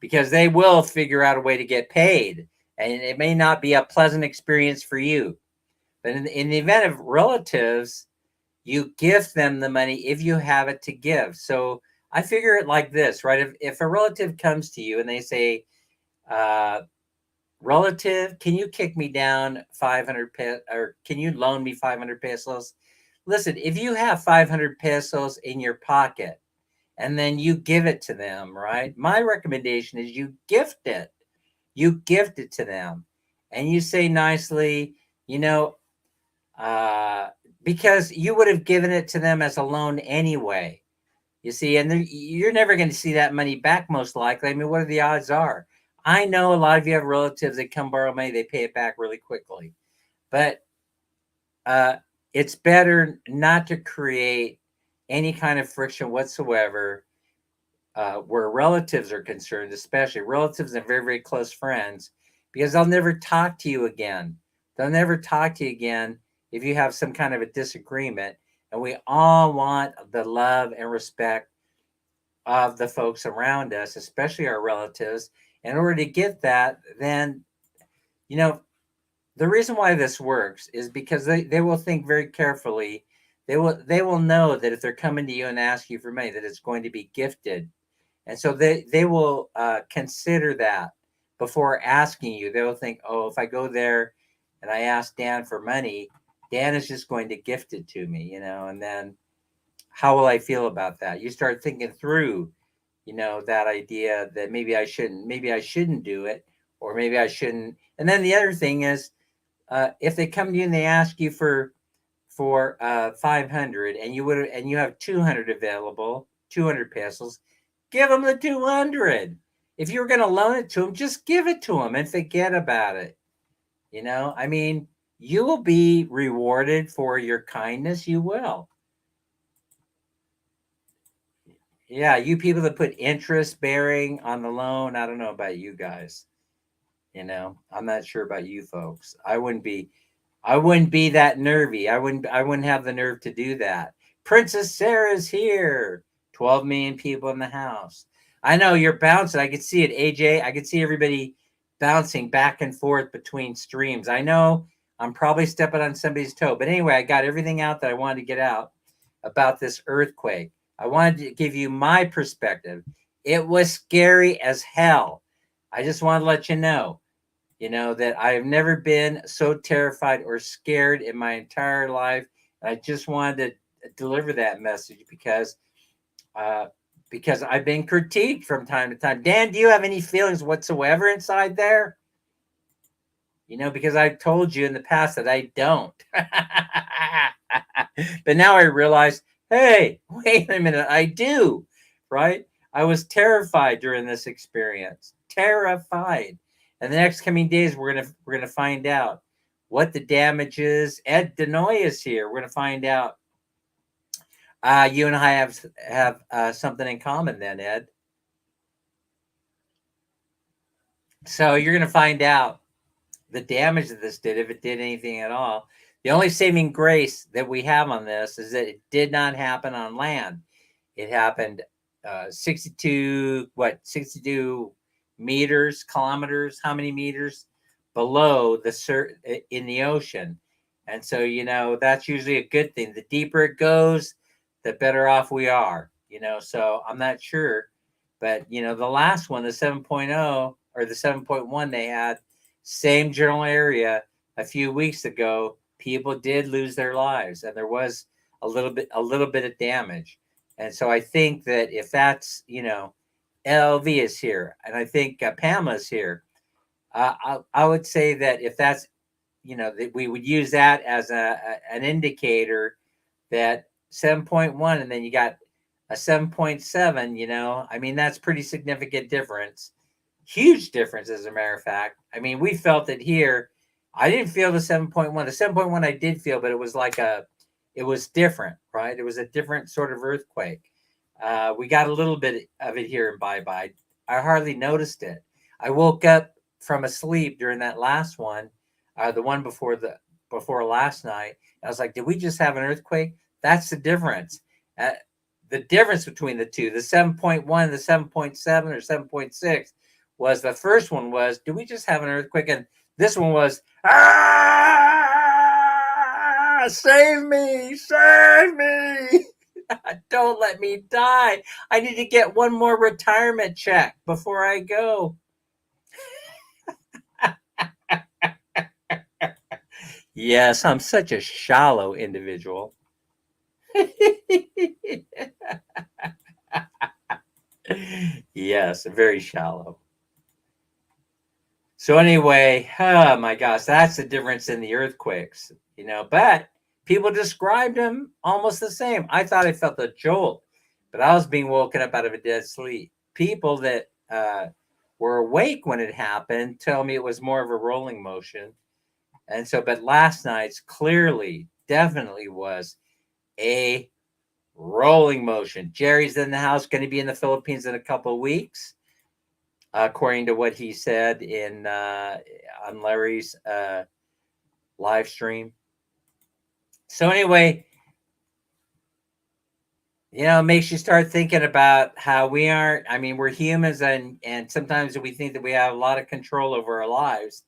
because they will figure out a way to get paid, and it may not be a pleasant experience for you. But in the event of relatives, you gift them the money if you have it to give. So I figure it like this, right? If a relative comes to you and they say, relative, can you kick me down 500 pesos, or can you loan me 500 pesos? Listen, if you have 500 pesos in your pocket and then you give it to them, right? My recommendation is you gift it. You gift it to them and you say nicely, because you would have given it to them as a loan anyway. You see, and you're never going to see that money back, most likely. I mean, what are the odds are? I know a lot of you have relatives that come borrow money, they pay it back really quickly. But it's better not to create any kind of friction whatsoever where relatives are concerned, especially relatives and very, very close friends, because they'll never talk to you again. They'll never talk to you again if you have some kind of a disagreement. And we all want the love and respect of the folks around us, especially our relatives. In order to get that, then, the reason why this works is because they will think very carefully. They will know that if they're coming to you and ask you for money, that it's going to be gifted. And so they will consider that before asking you. They will think, oh, if I go there and I ask Dan for money, Dan is just going to gift it to me, and then how will I feel about that? You start thinking through, that idea that maybe I shouldn't do it, or maybe I shouldn't. And then the other thing is, if they come to you and they ask you for 500 and you have 200 available, 200 pesos, give them the 200. If you're going to loan it to them, just give it to them and forget about it. I mean, you will be rewarded for your kindness. You will. Yeah, you people that put interest bearing on the loan, I don't know about you guys. I'm not sure about you folks. I wouldn't be that nervy. I wouldn't have the nerve to do that. Princess Sarah's here. 12 million people in the house. I know you're bouncing. I could see it, AJ. I could see everybody bouncing back and forth between streams. I know I'm probably stepping on somebody's toe. But anyway, I got everything out that I wanted to get out about this earthquake. I wanted to give you my perspective. It was scary as hell. I just want to let you know, that I have never been so terrified or scared in my entire life. And I just wanted to deliver that message because I've been critiqued from time to time. Dan, do you have any feelings whatsoever inside there? because I told you in the past that I don't. But now I realize, hey, wait a minute, I do, right? I was terrified during this experience, terrified. And the next coming days, we're gonna find out what the damage is. Ed Denoy is here. We're gonna find out. You and I have something in common, then, Ed. So you're gonna find out the damage that this did, if it did anything at all. The only saving grace that we have on this is that it did not happen on land. It happened 62 meters, kilometers, how many meters below in the ocean. And so, that's usually a good thing. The deeper it goes, the better off we are, so I'm not sure. But, the last one, the 7.0 or the 7.1 they had, same general area a few weeks ago, people did lose their lives, and there was a little bit of damage. And so I think that if that's, LV is here, and I think Pamela's here, I would say that if that's, that we would use that as an indicator that 7.1, and then you got a 7.7, I mean, that's pretty significant difference. Huge difference, as a matter of fact. I mean, we felt it here. I didn't feel the 7.1. The 7.1 I did feel, but it was it was different, right? It was a different sort of earthquake. We got a little bit of it here in Bye Bye. I hardly noticed it. I woke up from a sleep during that last one, the one before last night. I was like, did we just have an earthquake? That's the difference. The difference between the two, the 7.1 and the 7.7 or 7.6, was the first one was, did we just have an earthquake? And this one was, save me, save me. Don't let me die. I need to get one more retirement check before I go. Yes, I'm such a shallow individual. Yes, very shallow. So anyway, oh my gosh, that's the difference in the earthquakes, but people described them almost the same. I thought I felt a jolt, but I was being woken up out of a dead sleep. People that were awake when it happened tell me it was more of a rolling motion. And so, but last night's clearly, definitely was a rolling motion. Jerry's in the house, going to be in the Philippines in a couple of weeks, according to what he said on Larry's live stream. So anyway, it makes you start thinking about how we aren't. I mean, we're humans, and sometimes we think that we have a lot of control over our lives.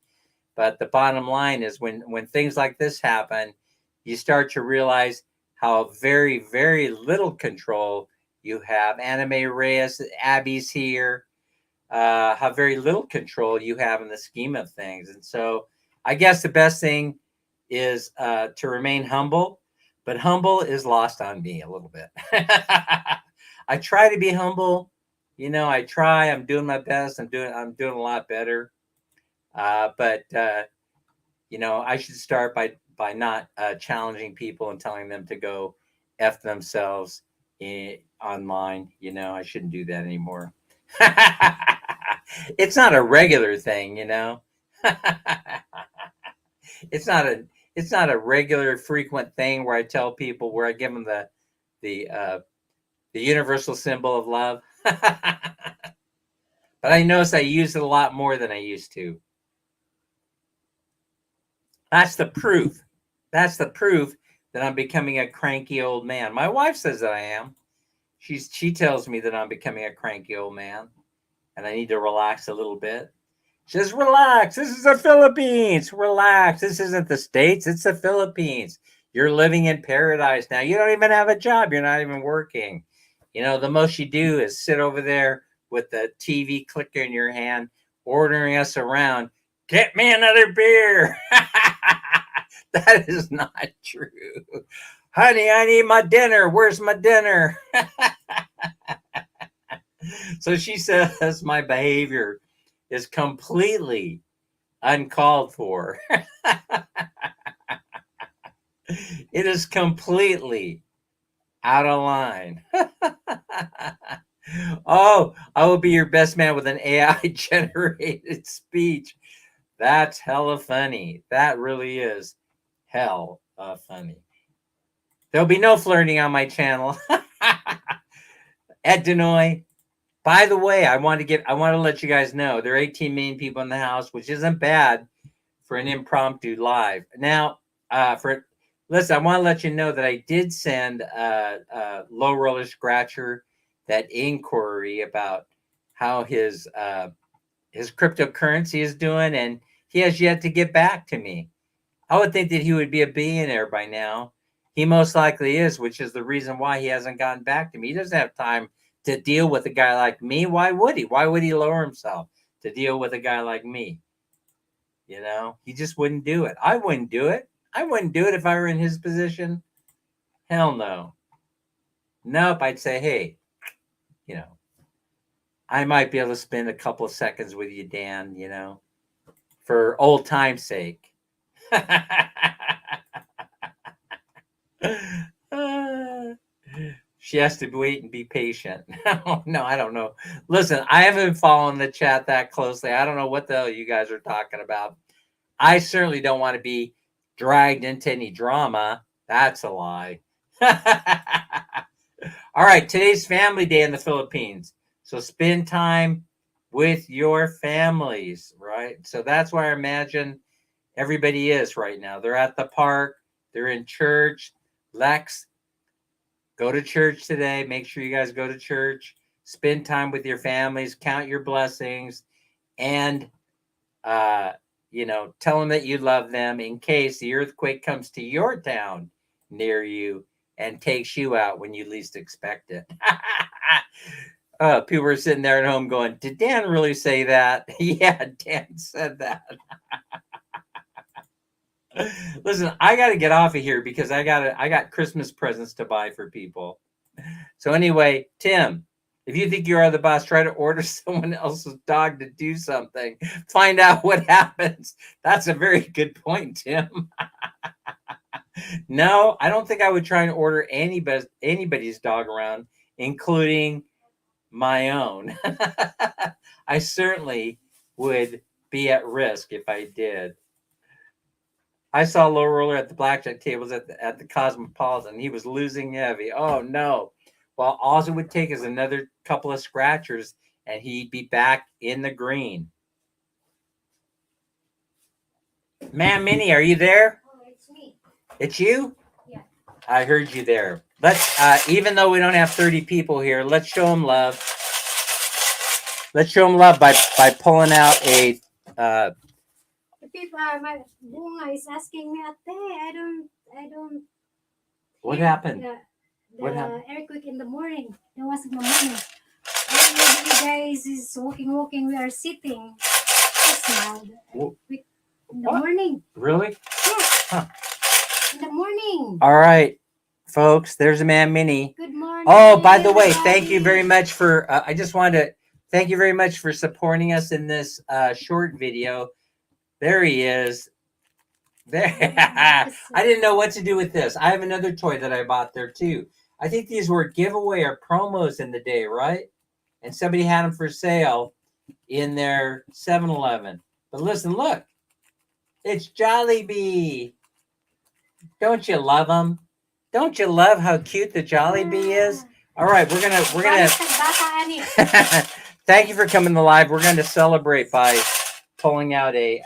But the bottom line is, when things like this happen, you start to realize how very, very little control you have. Anime Reyes, Abby's here. How very little control you have in the scheme of things. And so I guess the best thing is to remain humble, but humble is lost on me a little bit. I try to be humble. I try. I'm doing my best. I'm doing a lot better. But I should start by not challenging people and telling them to go F themselves online. I shouldn't do that anymore. It's not a regular thing, it's not a regular frequent thing where I tell people, where I give them the universal symbol of love. But I notice I use it a lot more than I used to. That's the proof. That's the proof that I'm becoming a cranky old man. My wife says that I am. She tells me that I'm becoming a cranky old man, and I need to relax a little bit. She says, relax. This is the Philippines. Relax. This isn't the States. It's the Philippines. You're living in paradise now. You don't even have a job. You're not even working. The most you do is sit over there with the TV clicker in your hand, ordering us around. Get me another beer. That is not true. Honey, I need my dinner. Where's my dinner? So she says my behavior is completely uncalled for. It is completely out of line. Oh, I will be your best man with an AI generated speech. That's hella funny. That really is hell funny. There'll be no flirting on my channel. Ed Denoy. By the way, I want to let you guys know there are 18 million people in the house, which isn't bad for an impromptu live. Now, listen, I want to let you know that I did send Low Roller Scratcher that inquiry about how his cryptocurrency is doing, and he has yet to get back to me. I would think that he would be a billionaire by now. He most likely is, which is the reason why he hasn't gotten back to me. He doesn't have time to deal with a guy like me. Why would he? Why would he lower himself to deal with a guy like me? You know, he just wouldn't do it. I wouldn't do it. I wouldn't do it if I were in his position. Hell no. Nope. I'd say, hey, you know, I might be able to spend a couple of seconds with you, Dan, you know, for old time's sake. She has to wait and be patient. No, I don't know. Listen, I haven't been following the chat that closely. I don't know what the hell you guys are talking about. I certainly don't want to be dragged into any drama. That's a lie. All right, today's Family Day in the Philippines. So spend time with your families, right? So that's where I imagine everybody is right now. They're at the park, they're in church. Lex, go to church today. Make sure you guys go to church. Spend time with your families, count your blessings, and you know, tell them that you love them in case the earthquake comes to your town near you and takes you out when you least expect it. People are sitting there at home going, did Dan really say that? Yeah, Dan said that. Listen, I got to get off of here because I got Christmas presents to buy for people. So anyway, Tim, if you think you are the boss, try to order someone else's dog to do something. Find out what happens. That's a very good point, Tim. No, I don't think I would try and order anybody's dog around, including my own. I certainly would be at risk if I did. I saw Low Roller at the blackjack tables at the Cosmopolitan. He was losing heavy. Oh no! Well, all it would take is another couple of scratchers, and he'd be back in the green. Man, Minnie, are you there? Oh, it's me. It's you? Yeah. I heard you there. Let's, even though we don't have 30 people here, let's show them love. Let's show them love by pulling out a. The people, my bunga is asking me, Ate, I don't. What happened? The What happened? earthquake in the morning. There was in the morning. All you guys is walking. We are sitting. It's now. In the morning. Really? Yes. Huh. In the morning. All right, folks. There's a man, Minnie. Good morning. Oh, by the way, thank you very much for. I just wanted to thank you very much for supporting us in this short video. There he is. There. I didn't know what to do with this. I have another toy that I bought there too. I think these were giveaway or promos in the day, right? And somebody had them for sale in their 7-Eleven. But listen, look. It's Jollibee. Don't you love them? Don't you love how cute the Jollibee is? All right, we're gonna. Thank you for coming to live. We're going to celebrate by pulling out a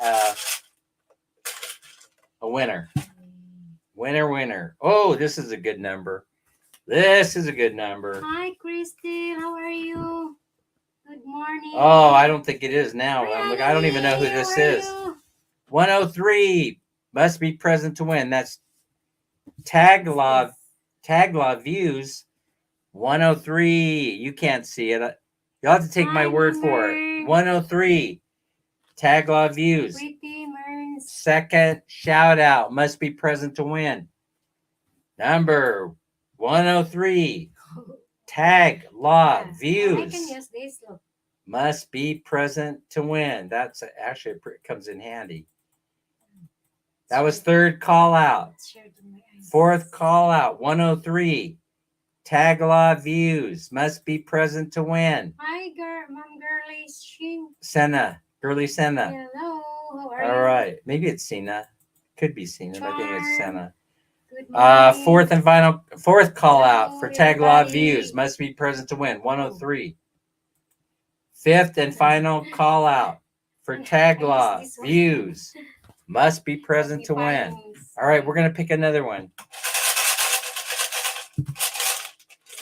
winner. Winner. Oh, this is a good number. This is a good number. Hi, Christy. How are you? Good morning. Oh, I don't think it is now. Hi, I don't even know who this is. 103 must be present to win. That's Tag Law Views. 103. You can't see it. You'll have to take my word for it. 103. Tag Law Views. Second shout out must be present to win. Number 103. Tag Law Views. I can use this. Look. Must be present to win. That's actually comes in handy. That was third call out. Fourth call out, 103. Tagalog views. Must be present to win. Hi, Mom Girly Shin. Senna. Girly Senna. Hello, how are you? All right. Maybe it's Sina. Could be Sina. I think it's Charm. Senna. Good morning. Fourth call out Hello, for Tagalog everybody. views. Must be present to win. 103. Fifth and final call out for Tagalog views. Must be present to win. All right, we're going to pick another one.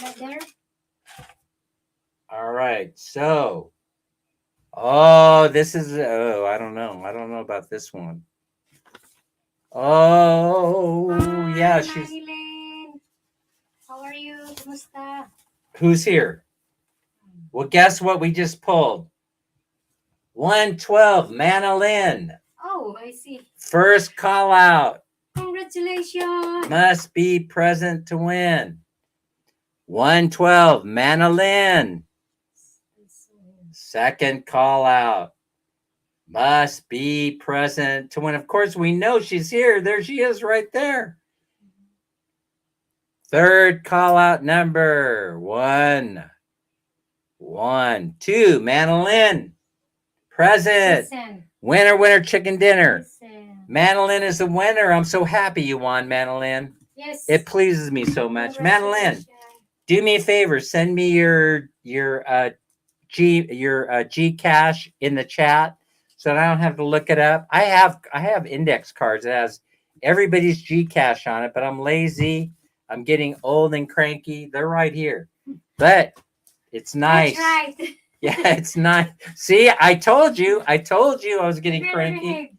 Not there? All right, so. Oh, this is. Oh, I don't know. I don't know about this one. Oh, yeah. She's. Elaine. How are you? Kumusta? Who's here? Well, guess what we just pulled? 112, Manalyn. Oh, I see. First call out. Congratulations. Must be present to win. 112, Manalyn. Second call out. Must be present to win. Of course, we know she's here. There she is right there. Third call out number 1. 1, 2, Manalyn. Present. Listen. Winner, chicken dinner. Listen. Manalyn is the winner. I'm so happy you won, Manalyn. Yes. It pleases me so much. Manalyn, do me a favor. Send me your Gcash in the chat so that I don't have to look it up. I have index cards that has everybody's Gcash on it, but I'm lazy. I'm getting old and cranky. They're right here. But it's nice. That's right. Yeah, it's nice. See, I told you I was getting cranky.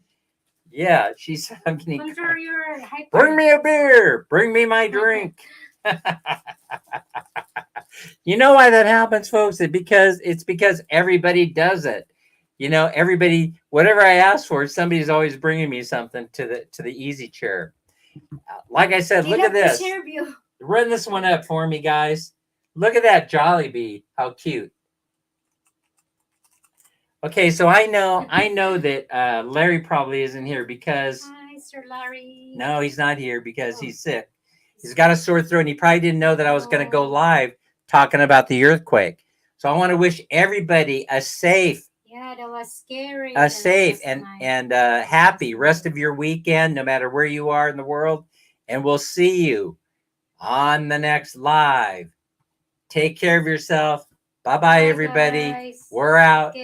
Yeah, she said I'm getting cranky. Bring me a beer. Bring me my drink. You know why that happens, folks? It's because everybody does it. You know, everybody, whatever I ask for, somebody's always bringing me something to the easy chair. Like I said, look at this. Run this one up for me, guys. Look at that Jollibee. How cute. Okay, so I know that Larry probably isn't here because. Hi, Sir Larry. No, he's not here because he's sick. He's got a sore throat, and he probably didn't know that I was going to go live talking about the earthquake. So I want to wish everybody a safe. Yeah, that was scary. A safe and happy rest of your weekend, no matter where you are in the world. And we'll see you on the next live. Take care of yourself. Bye-bye, everybody. Guys. We're out.